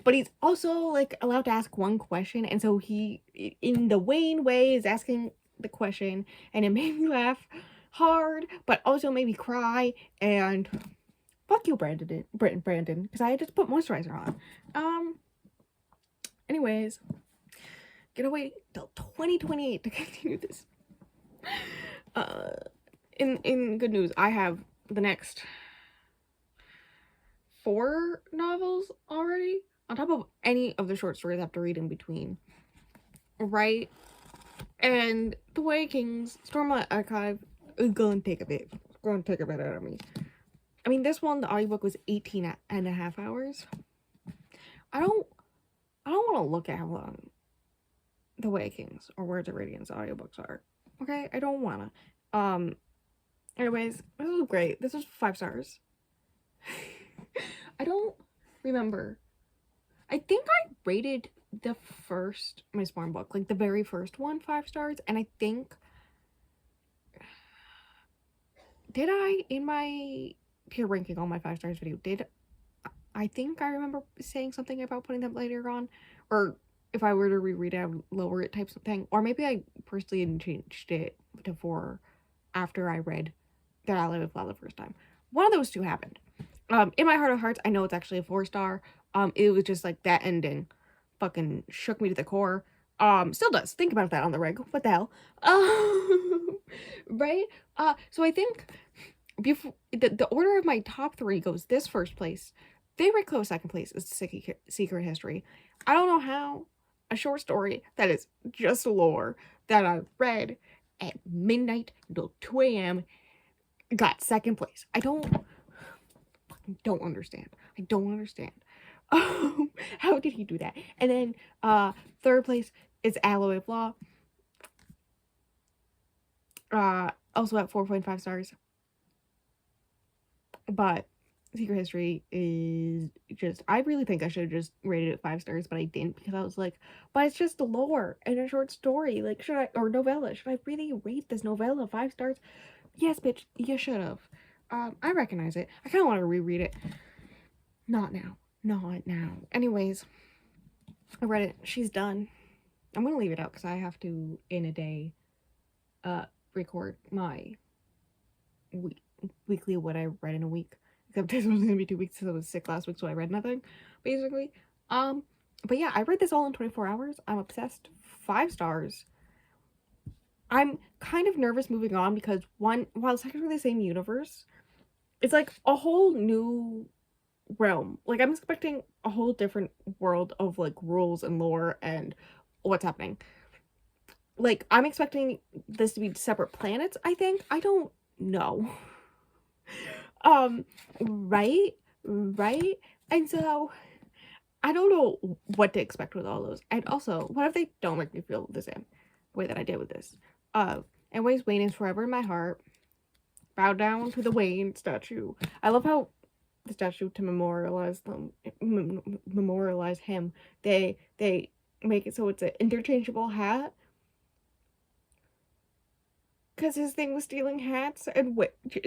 But he's also, like, allowed to ask one question. And so he, in the Wayne way, is asking the question. And it made me laugh hard, but also made me cry. And fuck you, Brandon, because I had to put moisturizer on. Anyways, gonna wait till 2028 to continue this. In good news, I have the next 4 novels already, on top of any of the short stories I have to read in between. Right? And The Way Kings, Stormlight Archive is gonna take a bit. It's gonna take a bit out of me. I mean, this one, the audiobook was 18 and a half hours. I don't want to look at how long The Way Kings or Words of Radiance audiobooks are. Okay? I don't wanna. Anyways, this was great. This was 5 stars. I don't remember. I think I rated the first Miss Martin book, like the very first one, 5 stars, and I think, did I, in my peer ranking on my 5 stars video, I think I remember saying something about putting them later on, or if I were to reread it, I would lower it type something, or maybe I personally changed it to 4 after I read The Ally with Flaw the first time. One of those 2 happened. In my heart of hearts, I know it's actually a 4-star. It was just like that ending fucking shook me to the core. Still does. Think about that on the reg. What the hell? Right? So I think before the order of my top 3 goes this first place. Very close second place is Secret History. I don't know how a short story that is just lore that I read at midnight until 2 a.m. got second place. I don't understand. I don't understand. How did he do that? And then third place is Alloy of Law. Also at 4.5 stars. But Secret History is just, I really think I should have just rated it 5 stars, but I didn't, because I was like, but it's just a lore and a short story. Like, should I, or novella, should I really rate this novella 5 stars? Yes, bitch, you should have. I recognize it. I kind of want to reread it. Not now. Not now. Anyways, I read it. She's done. I'm gonna leave it out because I have to, in a day, record my weekly what I read in a week. Except this was gonna be 2 weeks because I was sick last week, so I read nothing, basically. But yeah, I read this all in 24 hours. I'm obsessed. 5 stars. I'm kind of nervous moving on because while it's technically the same universe, it's like a whole new realm. Like, I'm expecting a whole different world of like rules and lore and what's happening. Like, I'm expecting this to be separate planets, I think. I don't know. Right? And so I don't know what to expect with all those. And also, what if they don't make me feel the same way that I did with this? Anyways, Wayne is forever in my heart. Bow down to the Wayne statue. I love how the statue, to memorialize him, they make it so it's an interchangeable hat. Because his thing was stealing hats and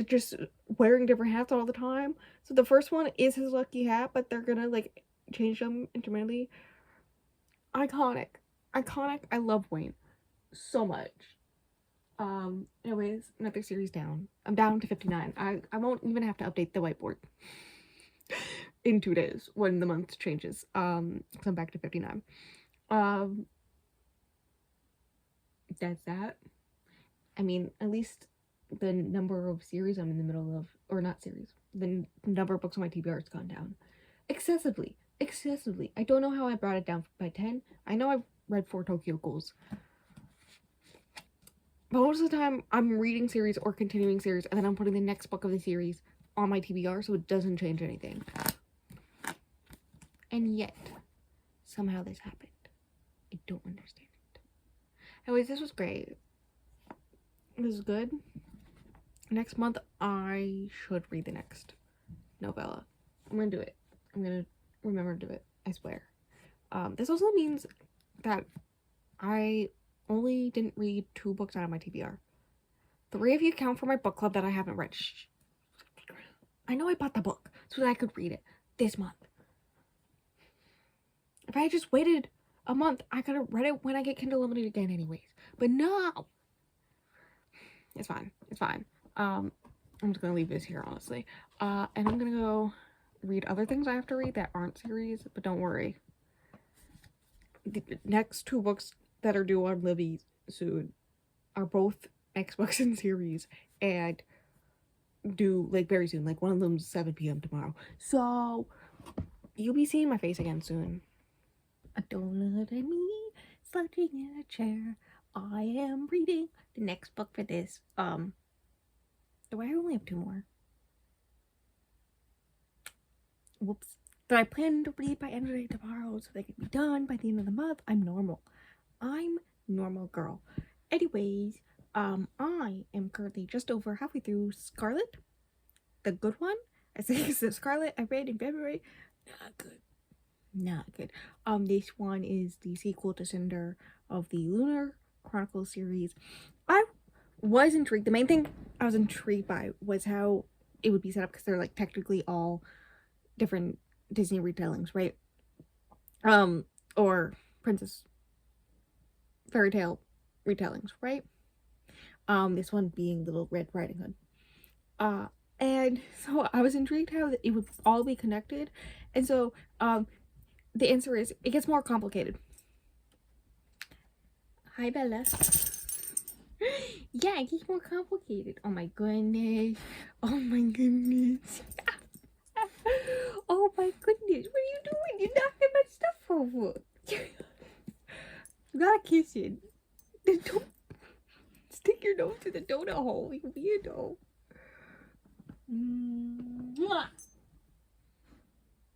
just wearing different hats all the time. So the first one is his lucky hat, but they're gonna like change them intermittently. Iconic. I love Wayne so much. Anyways, another series down. I'm down to 59. I won't even have to update the whiteboard in 2 days when the month changes. So I'm back to 59. That's that. I mean, at least the number of series I'm in the middle of, or not series, the number of books on my TBR has gone down. Excessively. I don't know how I brought it down by 10. I know I've read 4 Tokyo Ghouls. But most of the time, I'm reading series or continuing series, and then I'm putting the next book of the series on my TBR, so it doesn't change anything. And yet, somehow this happened. I don't understand it. Anyways, this was great. This is good. Next month, I should read the next novella. I'm gonna do it. I'm gonna remember to do it. I swear. This also means that I only didn't read 2 books out of my TBR. 3 if you count for my book club that I haven't read. Shh. I know I bought the book so that I could read it this month. If I had just waited a month, I could have read it when I get Kindle Unlimited again anyways. But no! It's fine. It's fine. I'm just gonna leave this here, honestly. And I'm gonna go read other things I have to read that aren't series, but don't worry. The next 2 books that are due on Libby soon are both X books in series and due like very soon. Like one of them's 7 p.m. tomorrow. So you'll be seeing my face again soon. A donut and me slouching in a chair. I am reading the next book for this. Do I only have 2 more? Whoops. But I plan to read by end of day tomorrow so they can be done by the end of the month. I'm normal girl. Anyways, I am currently just over halfway through Scarlet, the good one. I say it's the Scarlet I read in February. Not good. This one is the sequel to Cinder of the Lunar Chronicles series. I was intrigued. The main thing I was intrigued by was how it would be set up, because they're like technically all different Disney retellings, right? Or princess fairy tale retellings, right? This one being Little Red Riding Hood. And so I was intrigued how it would all be connected. And so, the answer is, it gets more complicated. Hi, Bella. Yeah, it gets more complicated. Oh my goodness. Oh my goodness. Oh my goodness. What are you doing? You're knocking my stuff over. You gotta kiss it. Don't stick your nose in the donut hole, you weirdo.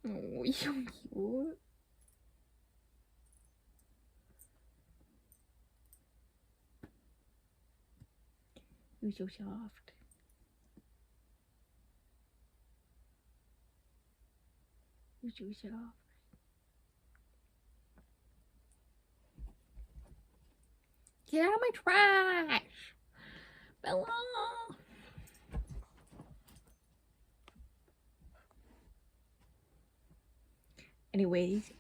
Oh, you're so cute. You're so soft. You're so soft. Get out of my trash, Bella. Anyways,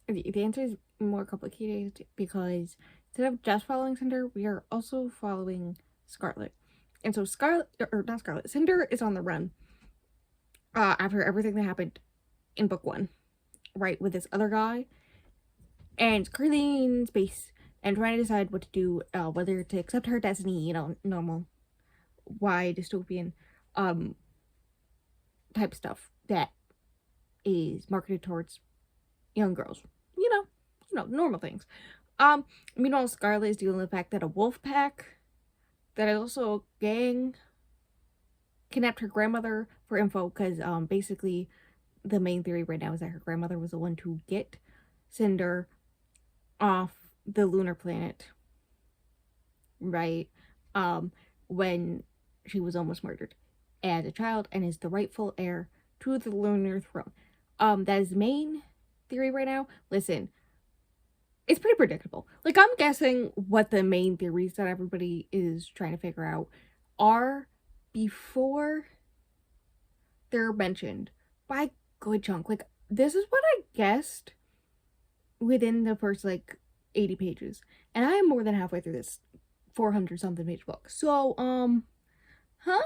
the answer is more complicated because instead of just following Cinder, we are also following Scarlet. And so not Scarlet, Cinder is on the run after everything that happened in book 1, right, with this other guy, and currently in space and trying to decide what to do, whether to accept her destiny, normal Y dystopian type stuff that is marketed towards young girls, normal things. Meanwhile, Scarlet is dealing with the fact that a wolf pack that is also a gang kidnapped her grandmother for info, because basically the main theory right now is that her grandmother was the one to get Cinder off the lunar planet, right, when she was almost murdered as a child, and is the rightful heir to the lunar throne. That is the main theory right now. Listen, it's pretty predictable. Like, I'm guessing what the main theories that everybody is trying to figure out are before they're mentioned by a good chunk. Like, this is what I guessed within the first, 80 pages. And I am more than halfway through this 400-something page book. So, huh?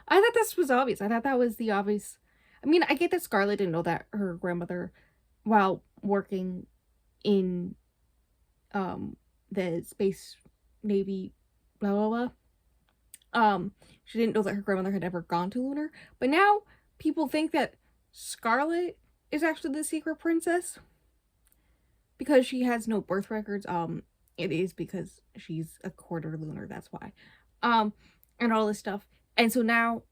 I thought this was obvious. I thought that was the obvious. I mean, I get that Scarlet didn't know that her grandmother, while working in the space navy, blah blah blah, she didn't know that her grandmother had ever gone to lunar. But now people think that Scarlet is actually the secret princess because she has no birth records. It is because she's a quarter lunar, that's why. And all this stuff. And so now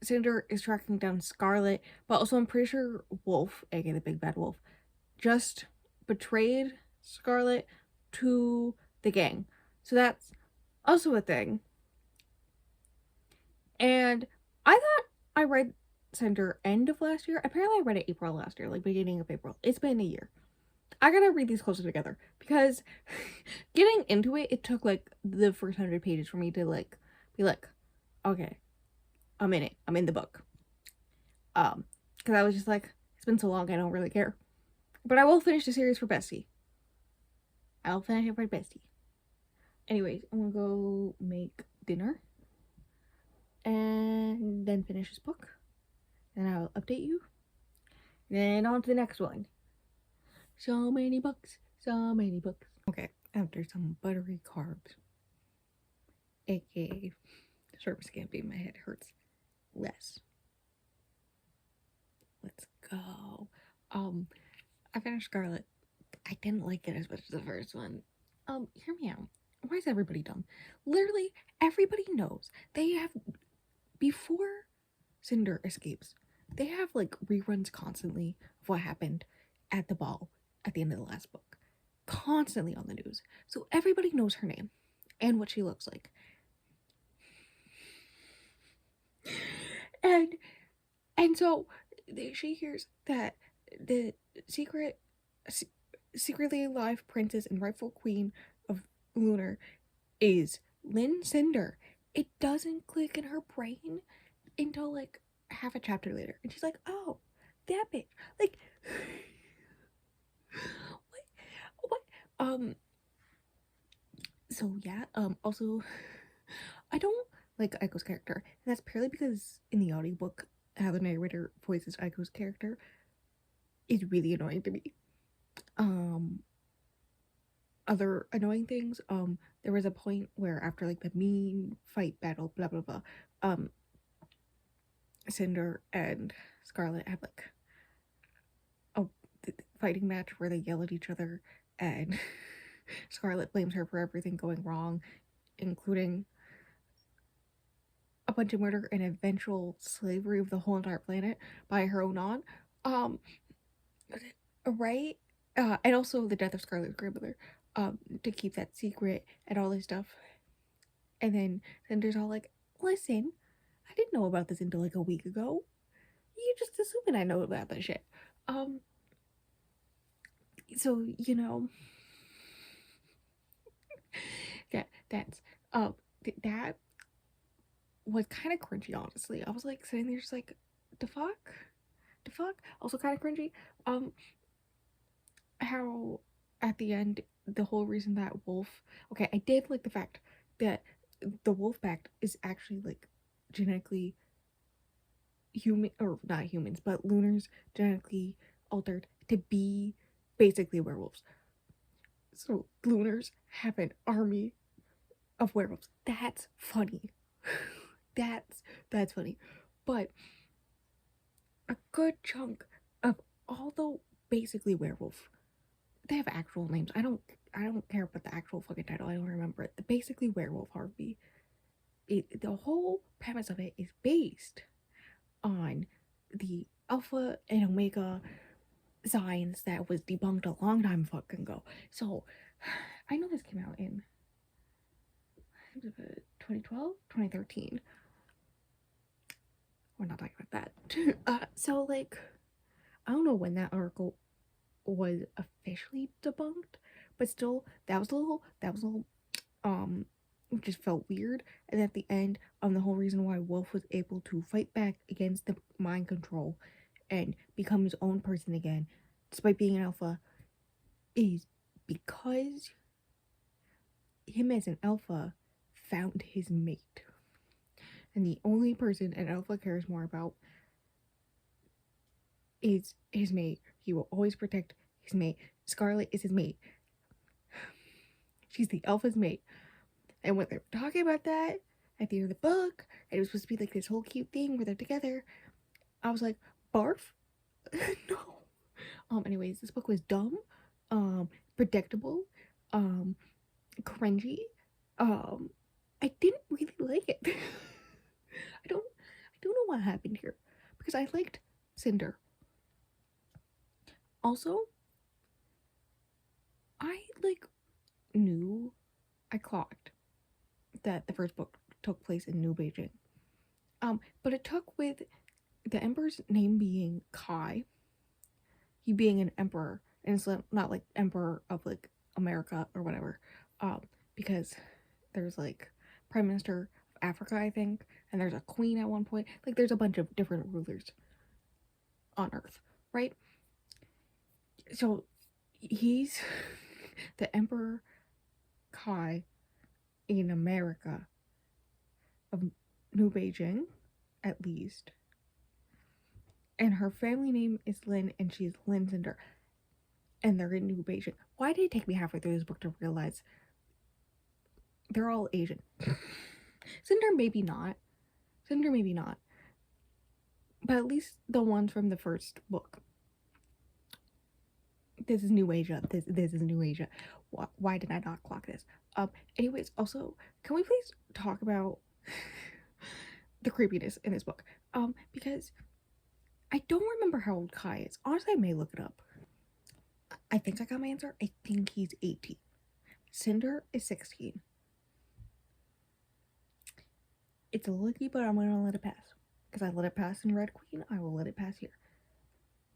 Cinder is tracking down Scarlet, but also I'm pretty sure Wolf, aka the big bad wolf, just betrayed Scarlet to the gang. So that's also a thing. And I thought I read Cinder end of last year. Apparently, I read it April last year, like beginning of April. It's been a year. I gotta read these closer together because getting into it, it took like the first 100 pages for me to like be like, okay, I'm in it. I'm in the book. Because I was just like, it's been so long, I don't really care. But I will finish the series for Bestie. I'll finish it for Bestie. Anyways, I'm gonna go make dinner and then finish this book. And I'll update you. Then on to the next one. So many books, so many books. Okay, after some buttery carbs, aka service camping, my head hurts less. Let's go. I finished Scarlet. I didn't like it as much as the first one. Hear me out. Why is everybody dumb? Literally, everybody knows they have, before Cinder escapes, they have like reruns constantly of what happened at the ball at the end of the last book. Constantly on the news. So everybody knows her name and what she looks like. And so she hears that the secretly alive princess and rightful queen of Lunar is Lynn Cinder. It doesn't click in her brain until like half a chapter later, and she's like, "Oh, that bitch!" Like, what? So yeah. Also, I don't like Aiko's character, and that's purely because in the audiobook, how the narrator voices Aiko's character is really annoying to me. Other annoying things, there was a point where after like the mean fight battle, blah blah blah, Cinder and Scarlet have like a fighting match where they yell at each other, and Scarlet blames her for everything going wrong, including a bunch of murder and eventual slavery of the whole entire planet by her own aunt. Um, right? And also the death of Scarlet's grandmother, to keep that secret and all this stuff. And then Cinder's all like, listen, I didn't know about this until like a week ago. You just assuming I know about this shit. So, you know, that's, that was kind of cringy, honestly. I was like sitting there just like, the fuck? The fuck? Also kind of cringy. How at the end, the whole reason that Wolf, okay, I did like the fact that the Wolf Pact is actually like genetically human, or not humans, but Lunars genetically altered to be basically werewolves. So Lunars have an army of werewolves. That's funny. that's funny. But a good chunk of all the basically werewolf, they have actual names. I don't care about the actual fucking title. I don't remember it. The basically werewolf Harvey. The whole premise of it is based on the alpha and omega signs that was debunked a long time fucking ago. So I know this came out in 2012, 2013. We're not talking about that. So like, I don't know when that article was officially debunked, but still, that was a little, it just felt weird. And at the end, the whole reason why Wolf was able to fight back against the mind control and become his own person again, despite being an alpha, is because him as an alpha found his mate. And the only person an alpha cares more about is his mate. He will always protect his mate. Scarlet is his mate. She's the alpha's mate. And when they were talking about that at the end of the book, and it was supposed to be like this whole cute thing where they're together, I was like, barf? No. Anyways, this book was dumb, predictable, cringy. I didn't really like it. I don't know what happened here, because I liked Cinder. Also, I clocked that the first book took place in New Beijing. But it took with the emperor's name being Kai, he being an emperor, and it's not like emperor of like America or whatever, because there's like prime minister of Africa, I think, and there's a queen at one point. Like there's a bunch of different rulers on Earth, right? So he's the Emperor Kai in America of New Beijing, at least. And her family name is Lin, and she's Lin Cinder. And they're in New Beijing. Why did it take me halfway through this book to realize they're all Asian? Cinder, maybe not. Cinder, maybe not. But at least the ones from the first book. This is New Asia. This is New Asia. Why did I not clock this? Anyways, also, can we please talk about the creepiness in this book? Because I don't remember how old Kai is. Honestly, I may look it up. I think I got my answer. I think he's 18. Cinder is 16. It's a little icky, but I'm gonna let it pass. Because I let it pass in Red Queen, I will let it pass here.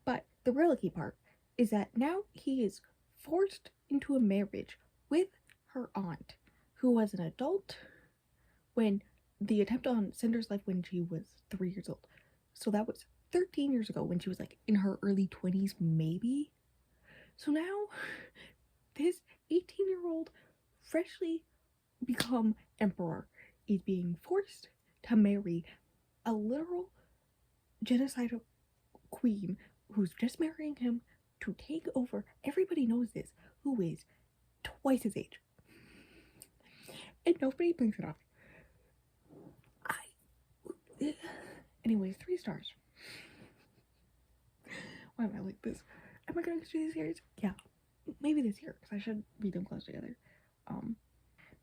But the real icky part is that now he is forced into a marriage with her aunt, who was an adult when the attempt on Cinder's life when she was 3 years old. So that was 13 years ago when she was like in her early 20s, maybe. So now this 18-year-old freshly become emperor is being forced to marry a literal genocidal queen who's just marrying him to take over. Everybody knows this, who is twice his age. And nobody blinks it off. Anyways, 3 stars. Why am I like this? Am I gonna do this series? Yeah, maybe this year because I should read them close together.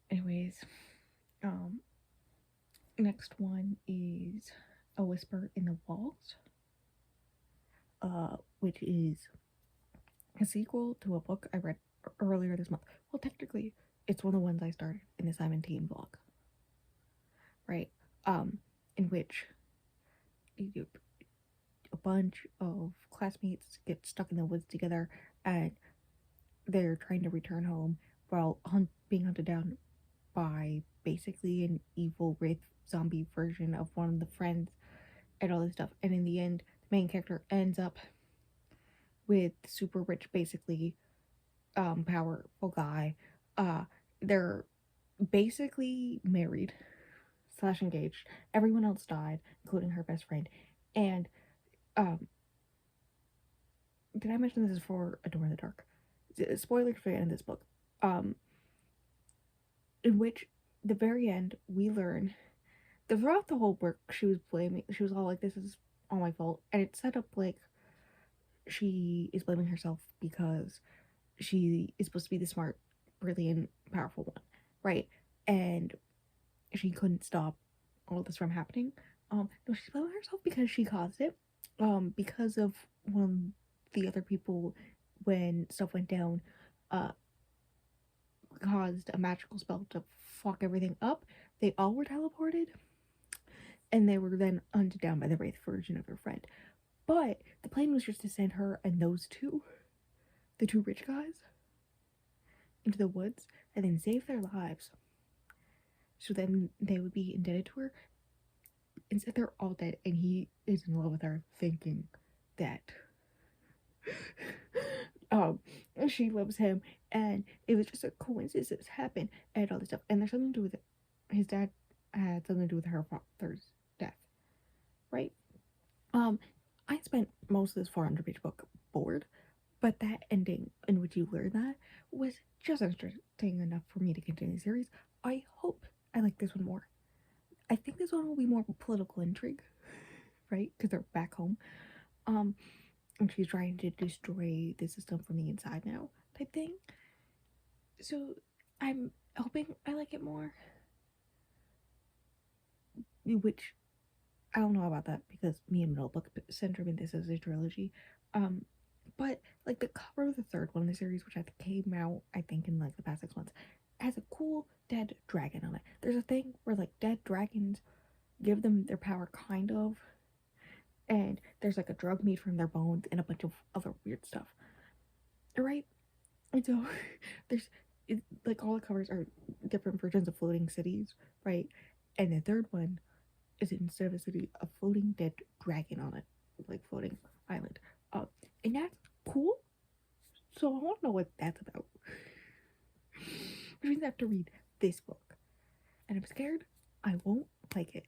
Anyways, next one is A Whisper in the Walls, which is a sequel to a book I read earlier this month. Well, technically, it's one of the ones I started in the 17 vlog, right? In which a bunch of classmates get stuck in the woods together, and they're trying to return home while being hunted down by basically an evil wraith zombie version of one of the friends and all this stuff. And in the end, the main character ends up with super rich, basically powerful guy. They're basically married / engaged. Everyone else died, including her best friend. And did I mention this is for A Door in the Dark? Spoilers for the end of this book. In which the very end we learn that throughout the whole book she was all like, this is all my fault, and it's set up like she is blaming herself because she is supposed to be the smart, brilliant, powerful one, right? And she couldn't stop all this from happening. No, she's blaming herself because she caused it. Because of one the other people, when stuff went down, caused a magical spell to fuck everything up. They all were teleported, and they were then hunted down by the wraith version of her friend. But the plan was just to send her and those two, the 2 rich guys, into the woods and then save their lives. So then they would be indebted to her. Instead, they're all dead, and he is in love with her, thinking that she loves him, and it was just a coincidence that this happened, and all this stuff. And there's something to do with it. His dad had something to do with her father's death, right? I spent most of this 400-page book bored, but that ending in which you learn that was just interesting enough for me to continue the series. I hope I like this one more. I think this one will be more political intrigue, right? Because they're back home. And she's trying to destroy the system from the inside now, type thing. So I'm hoping I like it more. Which I don't know about that because me and Notebook syndrome and this is a trilogy. But like the cover of the 3rd one in the series, which I think came out I think in like the past 6 months, has a cool dead dragon on it. There's a thing where like dead dragons give them their power, kind of, and there's like a drug made from their bones and a bunch of other weird stuff. Right? And so like all the covers are different versions of floating cities, right? And the third one is instead of a city, a floating dead dragon on it, like floating island. And that's cool. So I want to know what that's about. Which means I have to read this book, and I'm scared I won't like it.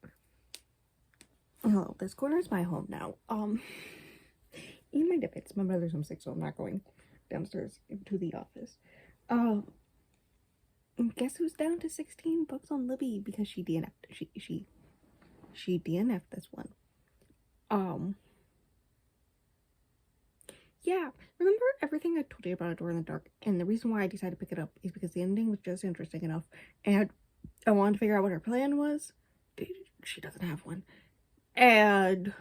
Hello, this corner is my home now. In my defense, my mother's homesick, so I'm not going downstairs into the office. Guess who's down to 16 books on Libby because she DNF'd. She DNF'd this one. Yeah, remember everything I told you about A Door in the Dark? And the reason why I decided to pick it up is because the ending was just interesting enough, and I wanted to figure out what her plan was. She doesn't have one. And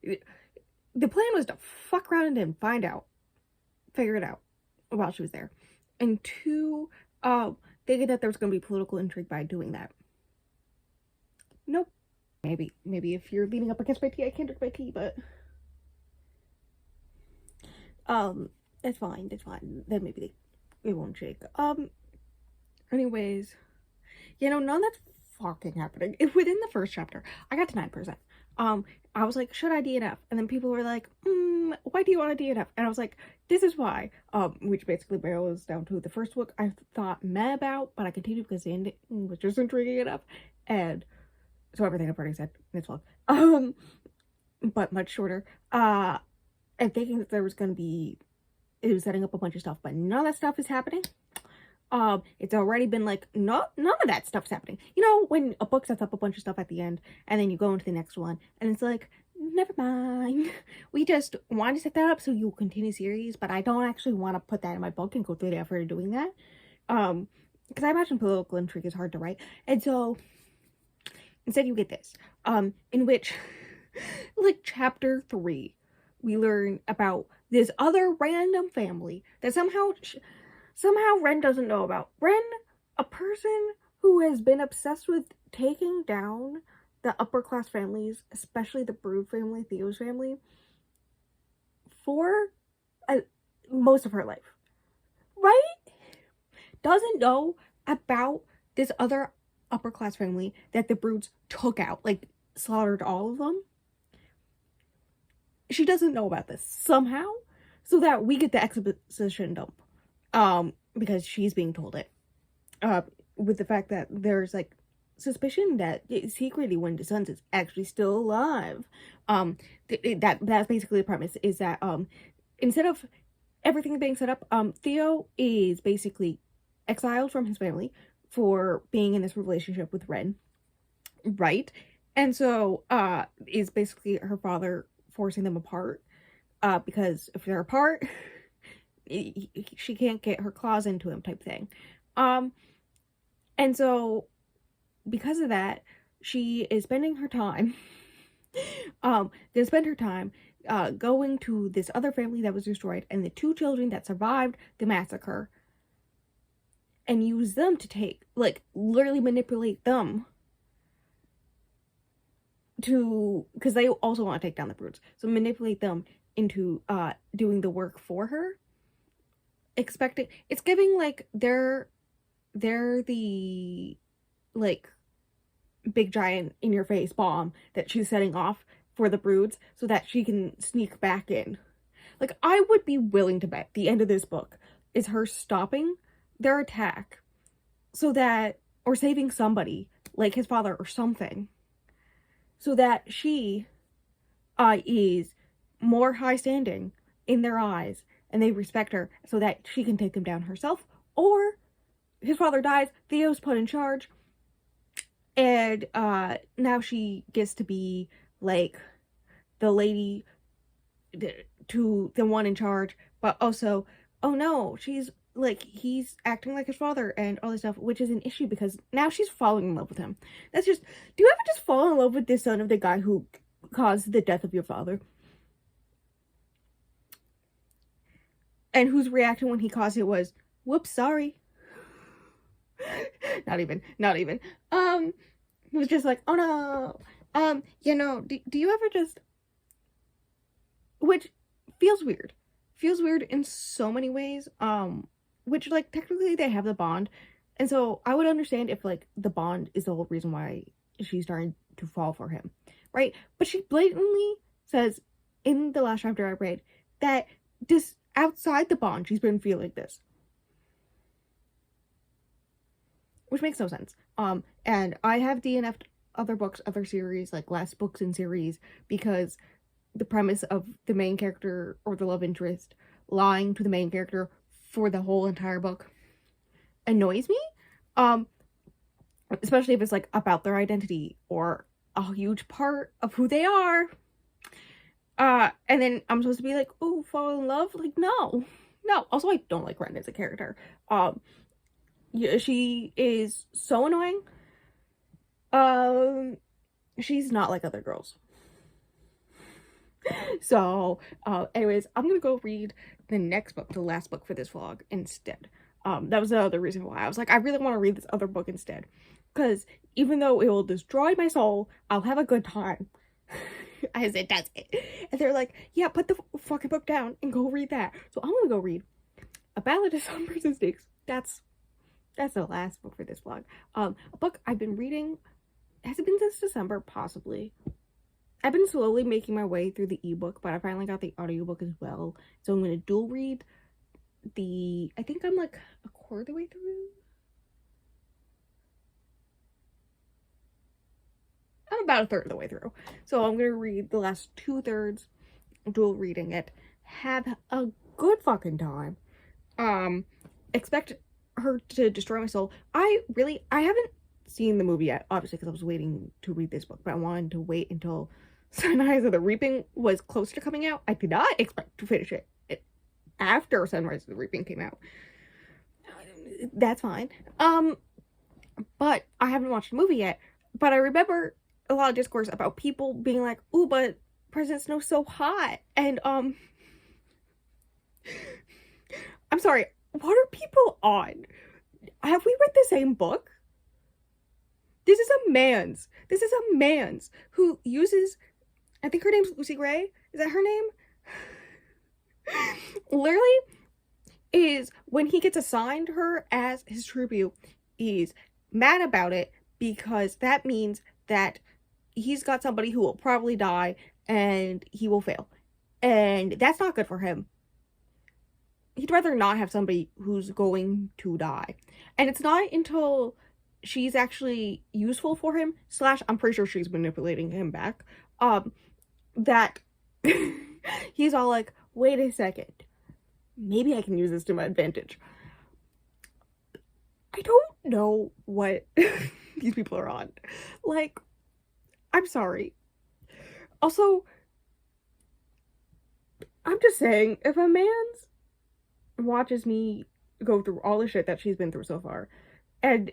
the plan was to fuck around and find out. Figure it out while she was there. And two, thinking that there was going to be political intrigue by doing that. Nope. Maybe if you're leaning up against my tea, I can't drink my tea, but it's fine. Then maybe it won't shake. Anyways, none of that's fucking happening. Within the first chapter, I got to 9%. I was like, should I DNF? And then people were like, why do you want to DNF? And I was like, this is why. Which basically boils down to the first book I thought meh about, but I continued because the ending was just intriguing enough. And so everything I've already said in this vlog. But much shorter. I'm thinking that there was going to be, it was setting up a bunch of stuff, but none of that stuff is happening. It's already been like, none of that stuff's happening. When a book sets up a bunch of stuff at the end, and then you go into the next one, and it's like, never mind. We just want to set that up so you'll continue series, but I don't actually want to put that in my book and go through the effort of doing that. Because I imagine political intrigue is hard to write. And so, instead you get this, in which, like, chapter 3, we learn about this other random family that somehow Ren doesn't know about. Ren, a person who has been obsessed with taking down the upper class families, especially the Brood family, Theo's family, for most of her life, right? Doesn't know about this other upper class family that the Broods took out, like slaughtered all of them. She doesn't know about this somehow, so that we get the exposition dump. Because she's being told it. With the fact that there's, like, suspicion that secretly one of the sons is actually still alive. That's basically the premise, is that, instead of everything being set up, Theo is basically exiled from his family for being in this relationship with Ren. Right? And so, is basically her father forcing them apart. Because if they're apart, she can't get her claws into him type thing. And so because of that, she is spending her time going to this other family that was destroyed and the 2 children that survived the massacre and use them to literally manipulate them because they also want to take down the Broods. So manipulate them into doing the work for her. It's giving like they're the like big giant in your face bomb that she's setting off for the Broods so that she can sneak back in. Like, I would be willing to bet the end of this book is her stopping their attack so that, or saving somebody like his father or something, so that she is more high standing in their eyes and they respect her so that she can take them down herself. Or his father dies, Theo's put in charge, and now she gets to be like the lady to the one in charge, but also, oh no, she's like, he's acting like his father and all this stuff, which is an issue because now she's falling in love with him. That's just, do you ever just fall in love with the son of the guy who caused the death of your father? And whose reaction when he caused it was, whoops, sorry. Not even. It was just like, oh no. Do you ever just which feels weird. Feels weird in so many ways. Which like technically they have the bond, and so I would understand if like the bond is the whole reason why she's starting to fall for him, right? But she blatantly says in the last chapter I read that just outside the bond she's been feeling this, which makes no sense. And I have DNF'd other books, other series, like less books in series, because the premise of the main character or the love interest lying to the main character for the whole entire book annoys me. Um, Especially if it's like about their identity or a huge part of who they are. And then I'm supposed to be like, oh, fall in love? Like, no. No. Also, I don't like Ren as a character. Yeah, she is so annoying. She's not like other girls. So, anyways, I'm gonna go read the next book, the last book for this vlog instead. That was the other reason why I was like, I really want to read this other book instead, because even though it will destroy my soul, I'll have a good time. As it does it. And they're like, yeah, put the fucking book down and go read that. So I'm gonna go read A Ballad of Songbirds and Snakes. That's the last book for this vlog. A book I've been reading. Has it been since December? Possibly. I've been slowly making my way through the ebook, but I finally got the audiobook as well. So I'm gonna dual read I think I'm like a quarter of the way through. I'm about a third of the way through. So I'm gonna read the last 2/3, dual reading it. Have a good fucking time. Expect her to destroy my soul. I haven't seen the movie yet, obviously, because I was waiting to read this book, but I wanted to wait until Sunrise of the Reaping was close to coming out. I did not expect to finish it after Sunrise of the Reaping came out. That's fine. But I haven't watched the movie yet. But I remember a lot of discourse about people being like, "Ooh, but President Snow's so hot," and I'm sorry. What are people on? Have we read the same book? This is a man's who uses, I think her name's Lucy Gray. Is that her name? Literally is when he gets assigned her as his tribute, is mad about it because that means that he's got somebody who will probably die and he will fail. And that's not good for him. He'd rather not have somebody who's going to die. And it's not until she's actually useful for him, / I'm pretty sure she's manipulating him back, that he's all like, wait a second, maybe I can use this to my advantage. I don't know what these people are on. Like, I'm sorry. Also, I'm just saying, if a man's watches me go through all the shit that she's been through so far, and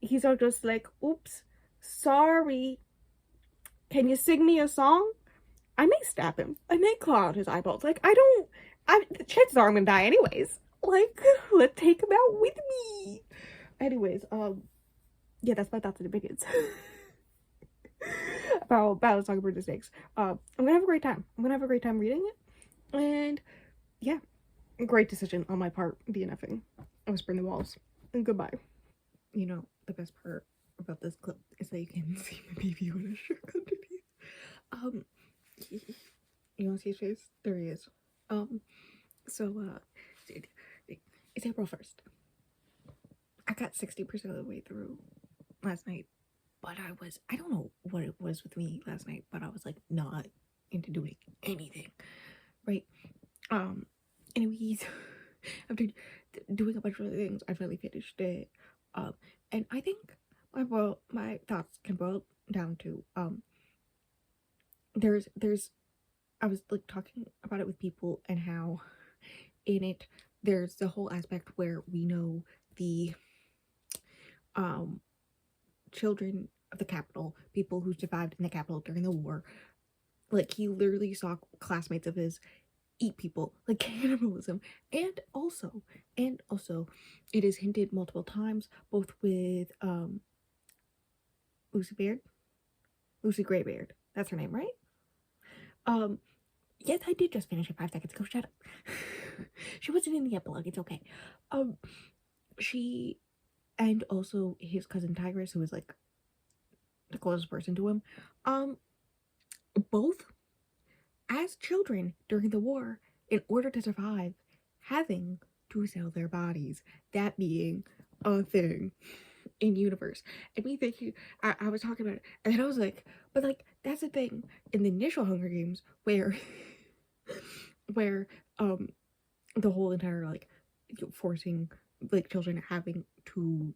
he's all just like, oops, sorry, can you sing me a song? I may stab him. I may claw out his eyeballs. Like, the chances are I'm gonna die anyways. Like, let's take him out with me. Anyways, yeah, that's my thoughts and opinions. about Songbirds and Snakes. I'm gonna have a great time. I'm gonna have a great time reading it. And yeah, great decision on my part, DNFing. I Whisper in the Walls. And goodbye. You know, the best part about this clip is that you can see my baby on a shirt underneath. You wanna see his face? There he is. So it's April 1st. I got 60% of the way through last night, but I don't know what it was with me last night, but I was like not into doing anything, right? Anyways, after doing a bunch of other things, I finally finished it. And I think my thoughts can boil down to there's I was like talking about it with people and how in it there's the whole aspect where we know the children of the Capitol, people who survived in the Capitol during the war, like he literally saw classmates of his eat people, like cannibalism. And also it is hinted multiple times, both with Lucy Graybeard, that's her name, right? Yes, I did just finish it 5 seconds ago. Shut up. She wasn't in the epilogue. It's okay. She and also his cousin Tigress, who is like the closest person to him, both as children during the war, in order to survive, having to sell their bodies. That being a thing in universe. And me thinking, I was talking about it, and then I was like, but like that's the thing in the initial Hunger Games where where the whole entire like forcing like children having to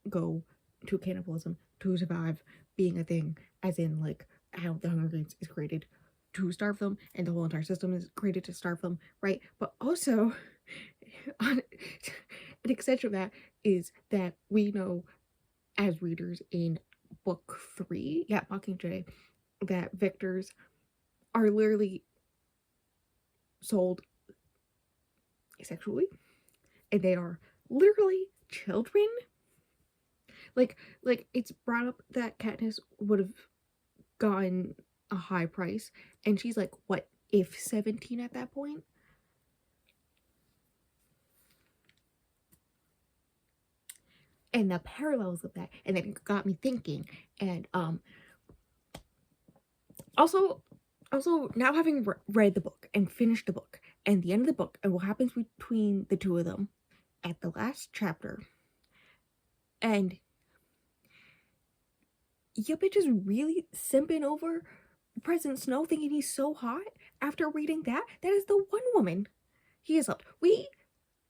go to cannibalism to survive being a thing, as in like how the Hunger Games is created to starve them and the whole entire system is created to starve them, right? But also an extension of that is that we know as readers in book 3, yeah, Mockingjay, that victors are literally sold sexually, and they are literally children. Like it's brought up that Katniss would have gotten a high price, and she's like, what if 17 at that point? And the parallels of that, and then it got me thinking, and also now having read the book and finished the book and the end of the book and what happens between the two of them at the last chapter, and your bitch is really simping over President Snow, thinking he's so hot. After reading that, that is the one woman he has loved. We,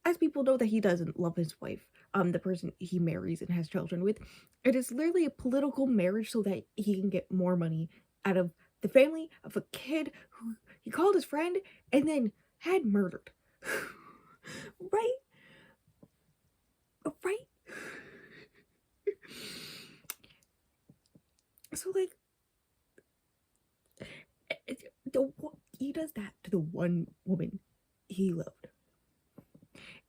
as people, know that he doesn't love his wife, the person he marries and has children with. It is literally a political marriage so that he can get more money out of the family of a kid who he called his friend and then had murdered. Right? Right? So, like, he does that to the one woman he loved.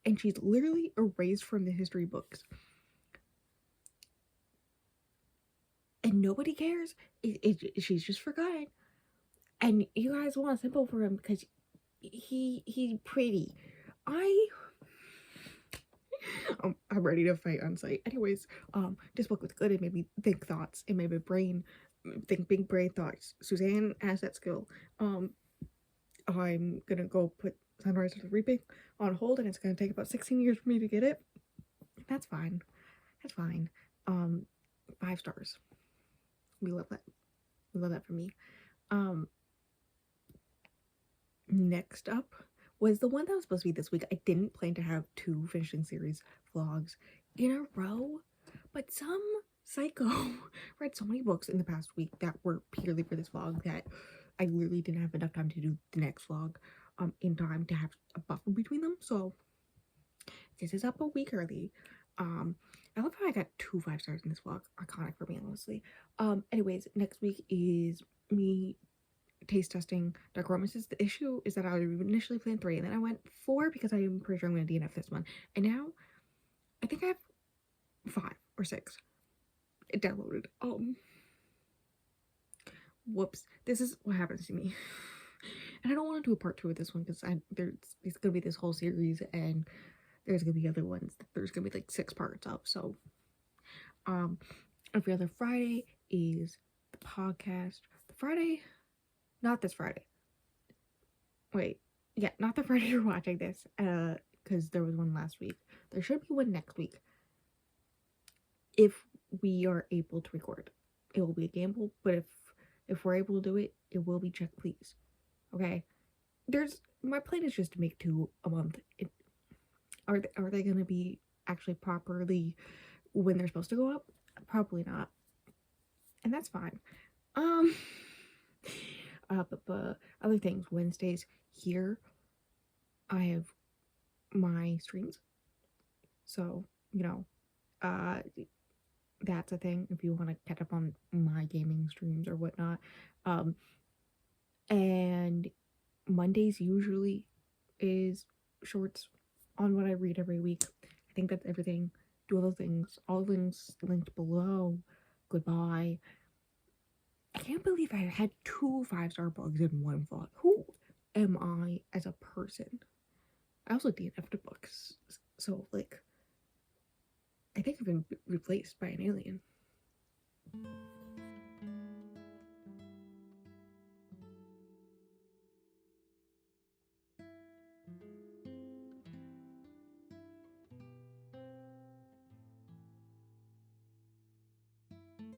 And she's literally erased from the history books. And nobody cares. She's just forgotten. And you guys want to simple for him because he's pretty. I'm ready to fight on sight. Anyways, this book was good. It made me think thoughts. It made my brain think big brain thoughts. Suzanne has that skill. I'm gonna go put Sunrise of the Reaping on hold, and it's gonna take about 16 years for me to get it. That's fine. That's fine. 5 stars. We love that. We love that for me. Next up was the one that was supposed to be this week. I didn't plan to have 2 finishing series vlogs in a row, but some psycho read so many books in the past week that were purely for this vlog that I literally didn't have enough time to do the next vlog in time to have a buffer between them. So this is up a week early. I love how I got 2 5 stars in this vlog. Iconic for me, honestly. Anyways, next week is me taste testing Dark Romances. The issue is that I initially planned 3 and then I went 4 because I'm pretty sure I'm going to DNF this one. And now I think I have 5 or 6 downloaded. Whoops. This is what happens to me. And I don't want to do a part 2 of this one because it's going to be this whole series and there's going to be other ones that there's going to be like 6 parts of. So every other Friday is the podcast. Not this Friday. Wait, yeah, not the Friday you're watching this, because there was one last week. There should be one next week. If we are able to record, it will be a gamble. But if we're able to do it, it will be check, please. Okay. My plan is just to make 2 a month. Are they gonna be actually properly when they're supposed to go up? Probably not, and that's fine. But other things, Wednesdays here, I have my streams. So, that's a thing if you want to catch up on my gaming streams or whatnot. And Mondays usually is shorts on what I read every week. I think that's everything. Do all the things. All the links linked below. Goodbye. I can't believe I had 2 5-star bugs in one vlog. Who am I as a person? I also DNF'd to books, so like I think I've been replaced by an alien.